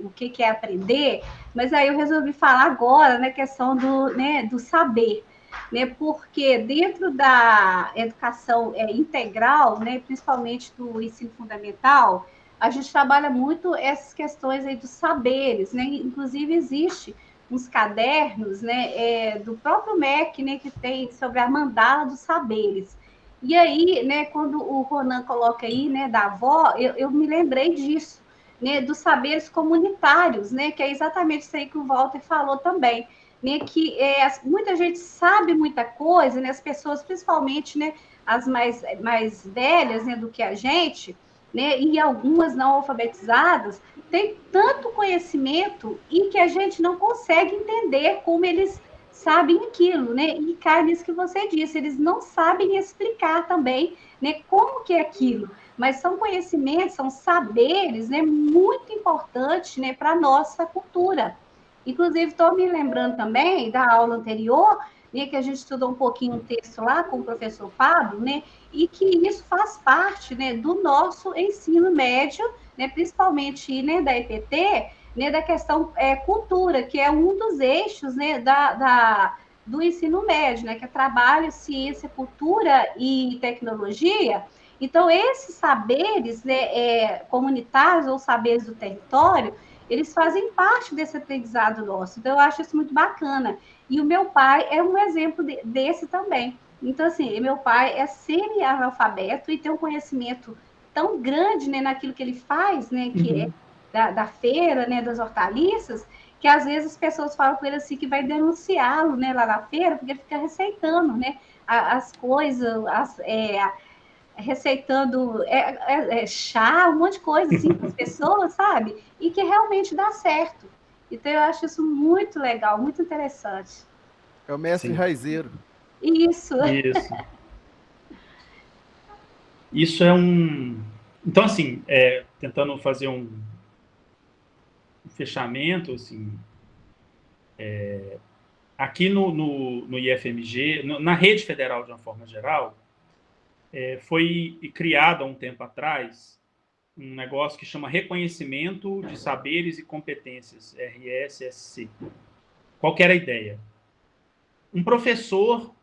o que é aprender, mas aí eu resolvi falar agora na questão do saber, né, porque dentro da educação integral, né, principalmente do ensino fundamental, a gente trabalha muito essas questões aí dos saberes, né? Inclusive, existe uns cadernos, né, do próprio MEC, né, que tem sobre a mandala dos saberes. E aí, né, quando o Ronan coloca aí, né, da avó, eu me lembrei disso, né, dos saberes comunitários, né, que é exatamente isso aí que o Walter falou também, né, que muita gente sabe muita coisa, né, as pessoas, principalmente, né, as mais velhas, né, do que a gente, né, e algumas não alfabetizadas, têm tanto conhecimento e que a gente não consegue entender como eles sabem aquilo, né? E cai nisso que você disse, eles não sabem explicar também, né, como que é aquilo. Mas são conhecimentos, são saberes, né, muito importantes, né, para a nossa cultura. Inclusive, estou me lembrando também da aula anterior, né, que a gente estudou um pouquinho um texto lá com o professor Pablo, né, e que isso faz parte, né, do nosso ensino médio, né, principalmente, né, da EPT, né, da questão cultura, que é um dos eixos, né, do ensino médio, né, que é trabalho, ciência, cultura e tecnologia. Então, esses saberes, né, comunitários ou saberes do território, eles fazem parte desse aprendizado nosso. Então, eu acho isso muito bacana. E o meu pai é um exemplo desse também. Então, assim, meu pai é semi-analfabeto e tem um conhecimento tão grande, né, naquilo que ele faz, né, que é da feira, né, das hortaliças, que às vezes as pessoas falam com ele assim que vai denunciá-lo, né, lá na feira, porque ele fica receitando, né, as coisas, receitando chá, um monte de coisa assim para as pessoas, sabe? E que realmente dá certo. Então, eu acho isso muito legal, muito interessante. É o mestre raizeiro. Isso. Isso é um... Então, assim, tentando fazer um fechamento, assim, aqui no IFMG, na rede federal de uma forma geral, foi criado há um tempo atrás um negócio que chama Reconhecimento de Saberes e Competências, RSSC. Qual que era a ideia? Um professor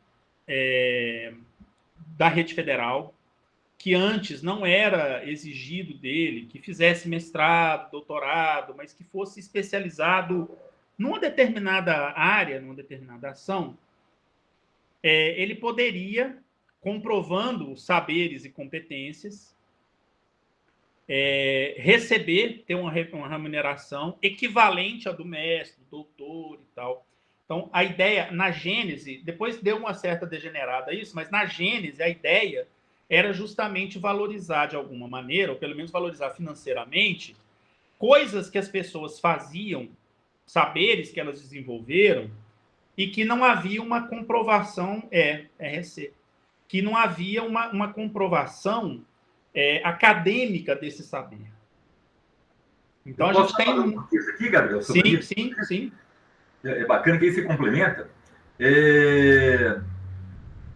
da rede federal, que antes não era exigido dele que fizesse mestrado, doutorado, mas que fosse especializado numa determinada área, numa determinada ação, ele poderia, comprovando saberes e competências, ter uma remuneração equivalente à do mestre, do doutor e tal. Então, a ideia, na gênese, depois deu uma certa degenerada isso, mas na gênese a ideia era justamente valorizar de alguma maneira, ou pelo menos valorizar financeiramente, coisas que as pessoas faziam, saberes que elas desenvolveram, e que não havia uma comprovação, RC, que não havia uma comprovação acadêmica desse saber. Então, a gente tem... Isso aqui, Gabriel? Sim. É bacana que aí se complementa.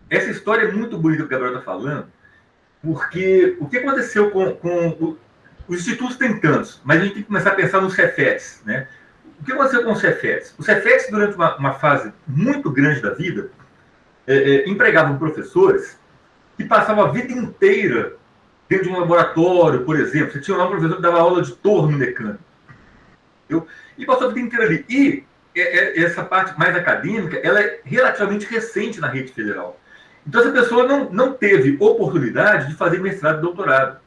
Essa história é muito bonita que o Gabriel está falando, porque o que aconteceu com os institutos tem tantos, mas a gente tem que começar a pensar nos Cefetes, né? O que aconteceu com os Cefetes? Os Cefetes, durante uma fase muito grande da vida, empregavam professores que passavam a vida inteira dentro de um laboratório, por exemplo. Você tinha lá um professor que dava aula de torno mecânico. E passou a vida inteira ali. E essa parte mais acadêmica, ela é relativamente recente na rede federal. Então, essa pessoa não teve oportunidade de fazer mestrado e doutorado.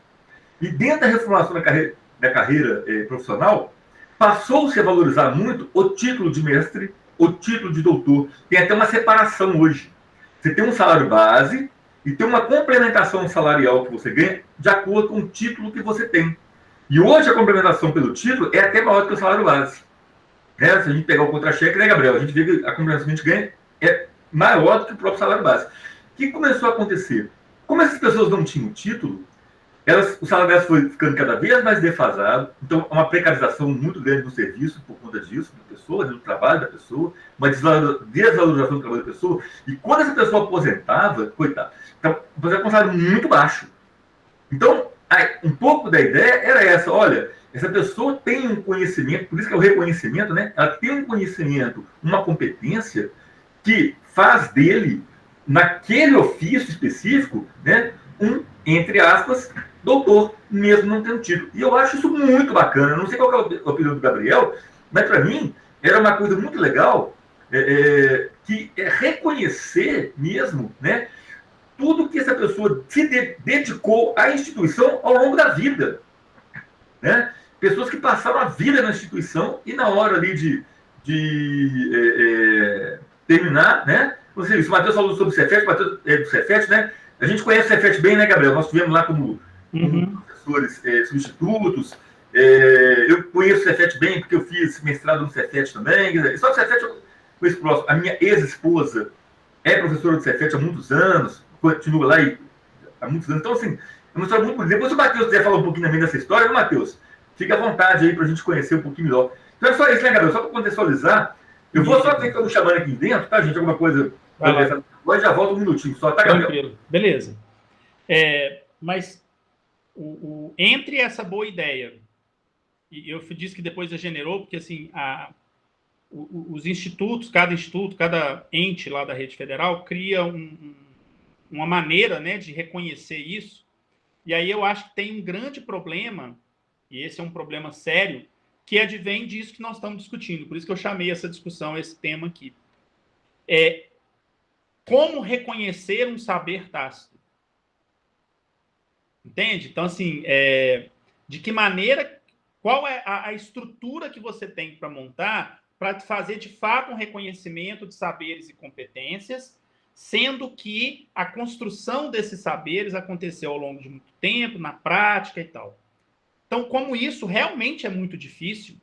E dentro da reformulação da carreira profissional, passou-se a valorizar muito o título de mestre, o título de doutor. Tem até uma separação hoje. Você tem um salário base e tem uma complementação salarial que você ganha de acordo com o título que você tem. E hoje a complementação pelo título é até maior do que o salário base. Né? Se a gente pegar o contra-cheque, né, Gabriel? A gente vê que a complementação que a gente ganha é maior do que o próprio salário base. O que começou a acontecer? Como essas pessoas não tinham título, o salário delas foi ficando cada vez mais defasado, então uma precarização muito grande do serviço por conta disso, da pessoa, do trabalho da pessoa, uma desvalorização do trabalho da pessoa, e quando essa pessoa aposentava, coitado, aposentava com um salário muito baixo. Então, um pouco da ideia era essa, olha, essa pessoa tem um conhecimento, por isso que é o reconhecimento, né? Ela tem um conhecimento, uma competência que faz dele, naquele ofício específico, né, entre aspas, doutor, mesmo não tendo título. E eu acho isso muito bacana. Eu não sei qual é a opinião do Gabriel, mas para mim era uma coisa muito legal, que é reconhecer mesmo, né, tudo que essa pessoa se dedicou à instituição ao longo da vida. Né? Pessoas que passaram a vida na instituição e na hora ali de terminar, né? Você, o Matheus falou sobre o Cefet, o Matheus é do Cefet, né? A gente conhece o Cefet bem, né, Gabriel? Nós tivemos lá como professores substitutos. Eu conheço o Cefet bem porque eu fiz mestrado no Cefet também. Só que o Cefet eu conheço próximo. A minha ex-esposa é professora do Cefet há muitos anos, continua lá há muitos anos. Então, assim, é uma história muito bonita. Depois, se o Matheus quiser falar um pouquinho também dessa história, né, Matheus? Fique à vontade aí para a gente conhecer um pouquinho melhor. Então é só isso, né, Gabriel? Só para contextualizar. Eu vou só ter que me chamando aqui dentro, tá, gente? Alguma coisa. Agora já volto um minutinho só, tá, Gabriel? Tranquilo. Beleza. Mas entre essa boa ideia, e eu disse que depois degenerou, porque assim, os institutos, cada ente lá da rede federal cria uma maneira, né, de reconhecer isso. E aí eu acho que tem um grande problema, e esse é um problema sério, que advém disso que nós estamos discutindo. Por isso que eu chamei essa discussão, esse tema aqui. Como reconhecer um saber tácito. Entende? Então, assim, de que maneira, qual é a estrutura que você tem para montar para fazer, de fato, um reconhecimento de saberes e competências, sendo que a construção desses saberes aconteceu ao longo de muito tempo, na prática e tal. Então, como isso realmente é muito difícil,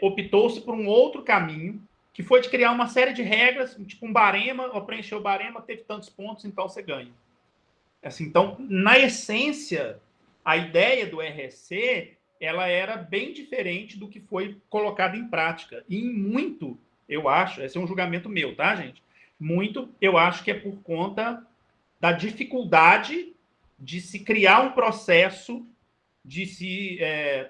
optou-se por um outro caminho, que foi de criar uma série de regras, tipo um barema, preencheu o barema, teve tantos pontos, então você ganha. Assim, então, na essência, a ideia do RSC, ela era bem diferente do que foi colocado em prática. E em muito, eu acho, esse é um julgamento meu, tá, gente? Muito, eu acho que é por conta da dificuldade de se criar um processo de se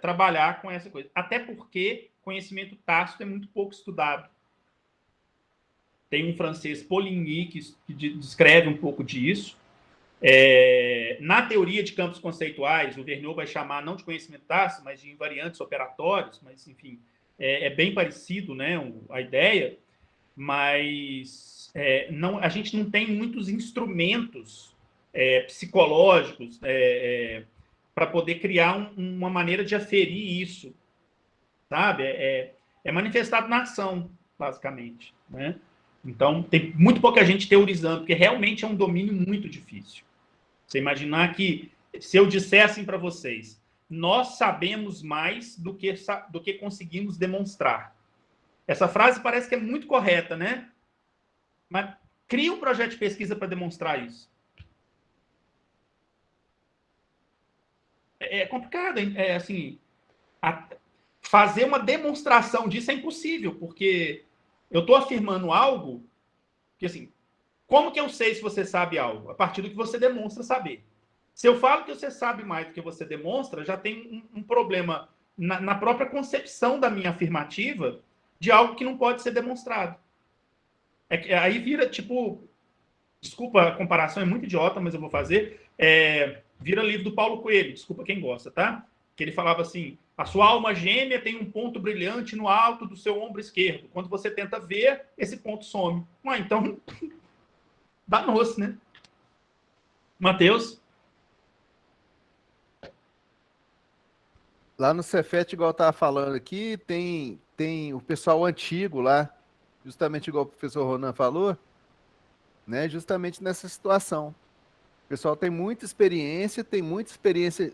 trabalhar com essa coisa. Até porque conhecimento tácito é muito pouco estudado. Tem um francês, Poligny, que descreve um pouco disso. Na teoria de campos conceituais, o Vergniaud vai chamar não de conhecimento tácito, mas de invariantes operatórios, mas, enfim, é bem parecido, né, a ideia, mas a gente não tem muitos instrumentos psicológicos para poder criar uma maneira de aferir isso, sabe? É manifestado na ação, basicamente, né? Então, tem muito pouca gente teorizando, porque realmente é um domínio muito difícil. Você imaginar que, se eu dissesse para vocês, nós sabemos mais do que conseguimos demonstrar. Essa frase parece que é muito correta, né? Mas cria um projeto de pesquisa para demonstrar isso. É complicado, assim, fazer uma demonstração disso é impossível, porque eu estou afirmando algo que, assim, como que eu sei se você sabe algo? A partir do que você demonstra saber. Se eu falo que você sabe mais do que você demonstra, já tem um problema na própria concepção da minha afirmativa de algo que não pode ser demonstrado. Aí vira, tipo... Desculpa, a comparação é muito idiota, mas eu vou fazer. Vira livro do Paulo Coelho, desculpa quem gosta, tá? Que ele falava assim, a sua alma gêmea tem um ponto brilhante no alto do seu ombro esquerdo. Quando você tenta ver, esse ponto some. Então, danou-se, né? Matheus? Lá no Cefet, igual eu estava falando aqui, tem o pessoal antigo lá, justamente igual o professor Ronan falou, né? Justamente nessa situação. O pessoal tem muita experiência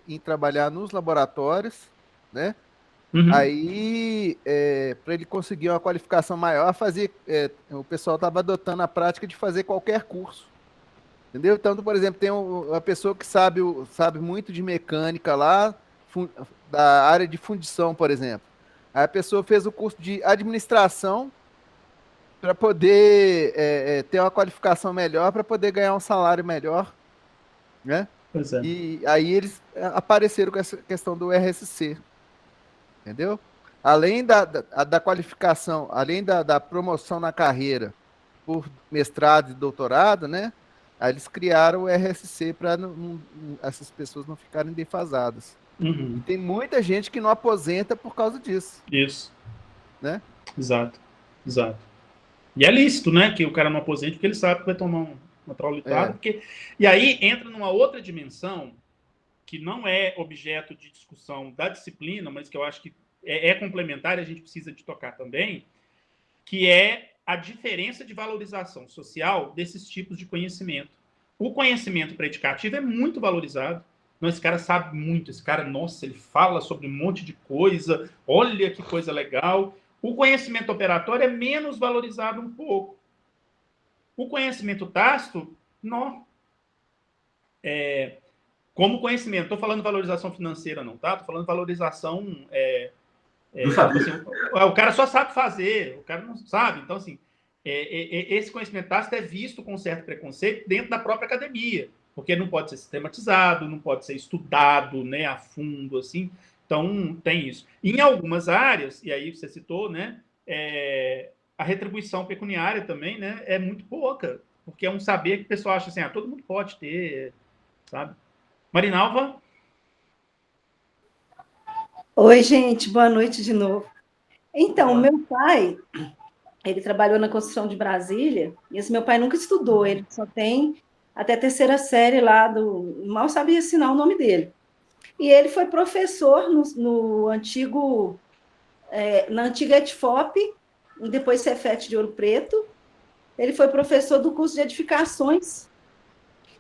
em trabalhar nos laboratórios, né? Uhum. Aí, para ele conseguir uma qualificação maior, o pessoal estava adotando a prática de fazer qualquer curso. Entendeu? Então, por exemplo, tem uma pessoa que sabe muito de mecânica lá, da área de fundição, por exemplo. Aí a pessoa fez o curso de administração para poder ter uma qualificação melhor, para poder ganhar um salário melhor, né? Pois é. E aí eles apareceram com essa questão do RSC, entendeu? Além da qualificação, além da promoção na carreira por mestrado e doutorado, né? Aí eles criaram o RSC para essas pessoas não ficarem defasadas. Uhum. E tem muita gente que não aposenta por causa disso. Isso. Né? Exato. E é lícito, né, que o cara não aposente, porque ele sabe que vai tomar uma traulitada. E aí entra numa outra dimensão que não é objeto de discussão da disciplina, mas que eu acho que é complementar e a gente precisa de tocar também, que é a diferença de valorização social desses tipos de conhecimento. O conhecimento predicativo é muito valorizado. Não, esse cara sabe muito, esse cara, nossa, ele fala sobre um monte de coisa, olha que coisa legal. O conhecimento operatório é menos valorizado um pouco. O conhecimento tácito, não. Como conhecimento, estou falando valorização financeira não, tá? Estou falando valorização... tipo assim, o cara só sabe fazer, o cara não sabe. Então, assim, esse conhecimento tácito é visto com certo preconceito dentro da própria academia, porque não pode ser sistematizado, não pode ser estudado, né, a fundo, assim. Então, tem isso. Em algumas áreas, e aí você citou, né, a retribuição pecuniária também, né, é muito pouca, porque é um saber que o pessoal acha assim, todo mundo pode ter, sabe? Marinalva? Oi, gente, boa noite de novo. Então, meu pai, ele trabalhou na construção de Brasília, e esse meu pai nunca estudou, ele só tem até a terceira série lá mal sabia assinar o nome dele. E ele foi professor na antiga ETFOP, e depois Cefet de Ouro Preto. Ele foi professor do curso de edificações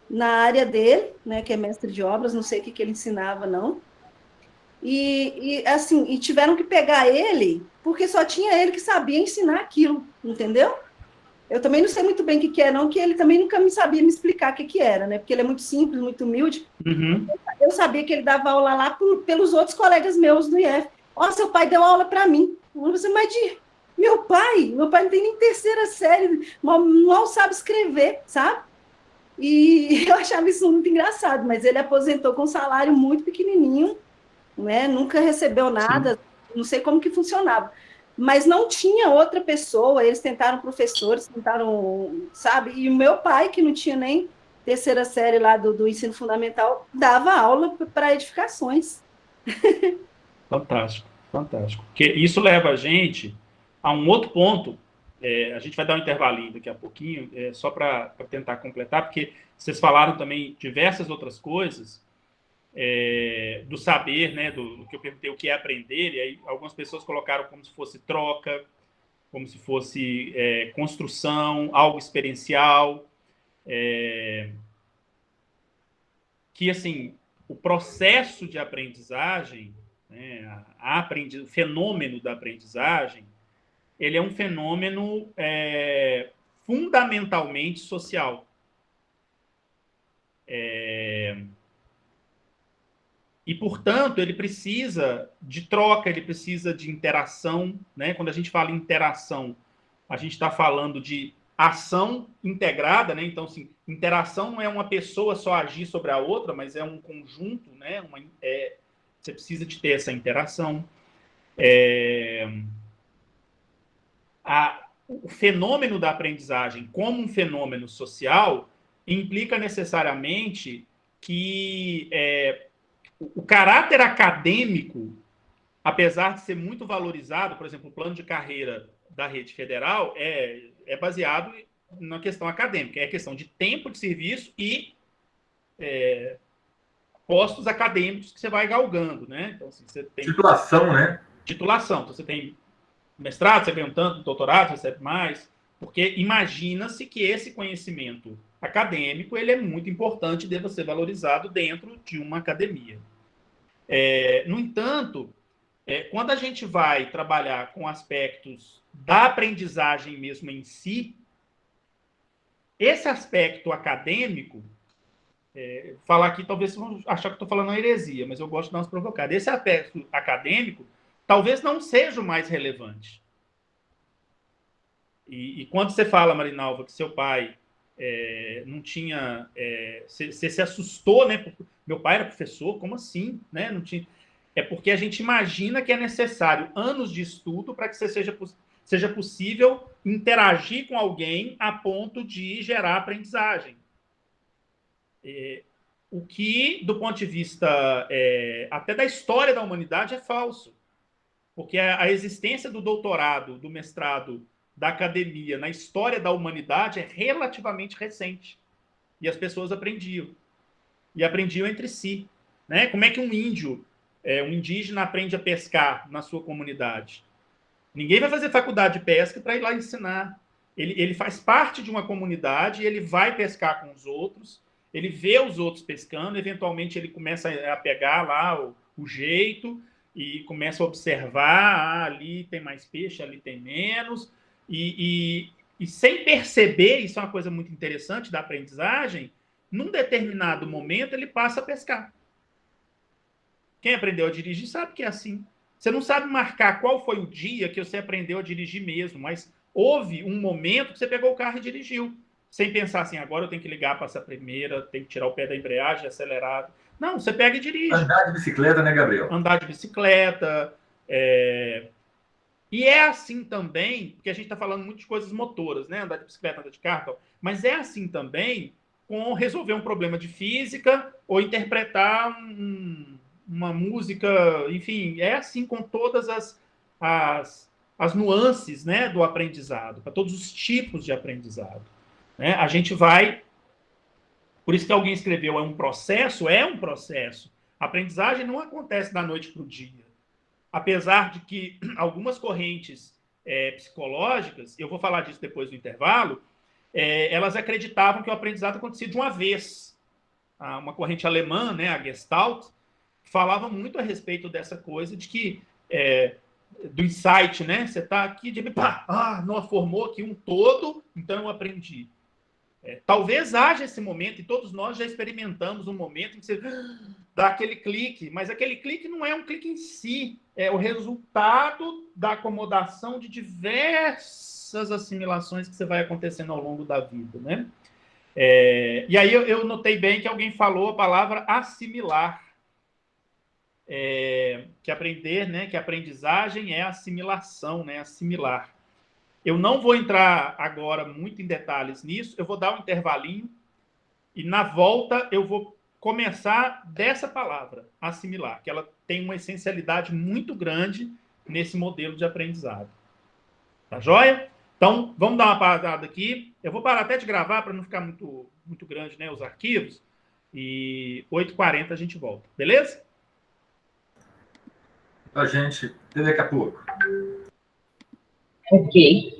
na área dele, né, que é mestre de obras, não sei o que ele ensinava, não. E tiveram que pegar ele, porque só tinha ele que sabia ensinar aquilo, entendeu? Eu também não sei muito bem o que é, não, que ele também nunca sabia me explicar o que era, né? Porque ele é muito simples, muito humilde. Uhum. Eu sabia que ele dava aula lá pelos outros colegas meus do IF. Ó, seu pai deu aula para mim. Mas meu pai não tem nem terceira série, mal sabe escrever, sabe? E eu achava isso muito engraçado, mas ele aposentou com um salário muito pequenininho, né? Nunca recebeu nada, não sei como que funcionava. Mas não tinha outra pessoa, eles tentaram professores, sabe? E o meu pai, que não tinha nem terceira série lá do ensino fundamental, dava aula para edificações. Fantástico, fantástico. Porque isso leva a gente a um outro ponto. A gente vai dar um intervalinho daqui a pouquinho, só para tentar completar, porque vocês falaram também diversas outras coisas do saber, né, do que eu perguntei o que é aprender, e aí algumas pessoas colocaram como se fosse troca, como se fosse construção, algo experiencial, que, assim, o processo de aprendizagem, né, o fenômeno da aprendizagem, ele é um fenômeno fundamentalmente social. E, portanto, ele precisa de troca, ele precisa de interação, né? Quando a gente fala em interação, a gente está falando de ação integrada, né? Então, assim, interação não é uma pessoa só agir sobre a outra, mas é um conjunto, né? Você precisa de ter essa interação. O fenômeno da aprendizagem como um fenômeno social implica necessariamente que o caráter acadêmico, apesar de ser muito valorizado, por exemplo, o plano de carreira da rede federal é baseado na questão acadêmica, é a questão de tempo de serviço e postos acadêmicos que você vai galgando, né? Então, assim, você tem... Titulação, né? Titulação. Então, você tem mestrado, você ganha um tanto, doutorado, você recebe mais, porque imagina-se que esse conhecimento acadêmico ele é muito importante e deva ser valorizado dentro de uma academia. No entanto, quando a gente vai trabalhar com aspectos da aprendizagem mesmo em si, esse aspecto acadêmico, falar aqui, talvez vocês vão achar que estou falando uma heresia, mas eu gosto de dar umas provocadas. Esse aspecto acadêmico talvez não seja o mais relevante. E quando você fala, Marinalva, que seu pai não tinha... Você se assustou, né? Porque meu pai era professor, como assim? Né? Não tinha... É porque a gente imagina que é necessário anos de estudo para que seja possível interagir com alguém a ponto de gerar aprendizagem. O que, do ponto de vista até da história da humanidade, é falso. Porque a existência do doutorado, do mestrado, da academia na história da humanidade é relativamente recente. E as pessoas aprendiam. E aprendiam entre si. Né? Como é que um índio, um indígena, aprende a pescar na sua comunidade? Ninguém vai fazer faculdade de pesca para ir lá ensinar. Ele faz parte de uma comunidade, ele vai pescar com os outros, ele vê os outros pescando, eventualmente ele começa a pegar lá o jeito e começa a observar, ali tem mais peixe, ali tem menos, e sem perceber, isso é uma coisa muito interessante da aprendizagem, num determinado momento ele passa a pescar. Quem aprendeu a dirigir sabe que é assim. Você não sabe marcar qual foi o dia que você aprendeu a dirigir mesmo, mas houve um momento que você pegou o carro e dirigiu, sem pensar assim, agora eu tenho que ligar para essa primeira, tenho que tirar o pé da embreagem, acelerar. Não, você pega e dirige. Andar de bicicleta, né, Gabriel? Andar de bicicleta. E é assim também, porque a gente está falando muito de coisas motoras, né? Andar de bicicleta, andar de carro, mas é assim também com resolver um problema de física ou interpretar uma música, enfim, é assim com todas as nuances, né, do aprendizado, para todos os tipos de aprendizado. Né? A gente vai... Por isso que alguém escreveu, é um processo. A aprendizagem não acontece da noite para o dia. Apesar de que algumas correntes psicológicas, eu vou falar disso depois do intervalo, elas acreditavam que o aprendizado acontecia de uma vez. Uma corrente alemã, né, a Gestalt, falava muito a respeito dessa coisa de que do insight, né? Você está aqui de não formou aqui um todo, então eu aprendi. Talvez haja esse momento, e todos nós já experimentamos um momento em que você dá aquele clique, mas aquele clique não é um clique em si, é o resultado da acomodação de diversas assimilações que você vai acontecendo ao longo da vida, né? E aí eu notei bem que alguém falou a palavra assimilar. Que aprender, né? Que aprendizagem é assimilação, né? Assimilar. Eu não vou entrar agora muito em detalhes nisso, eu vou dar um intervalinho e na volta eu vou começar dessa palavra, assimilar, que ela tem uma essencialidade muito grande nesse modelo de aprendizado. Tá joia? Então, vamos dar uma parada aqui. Eu vou parar até de gravar para não ficar muito, muito grande, né, os arquivos. E 8h40 a gente volta. Beleza? A gente, até daqui a pouco. Ok.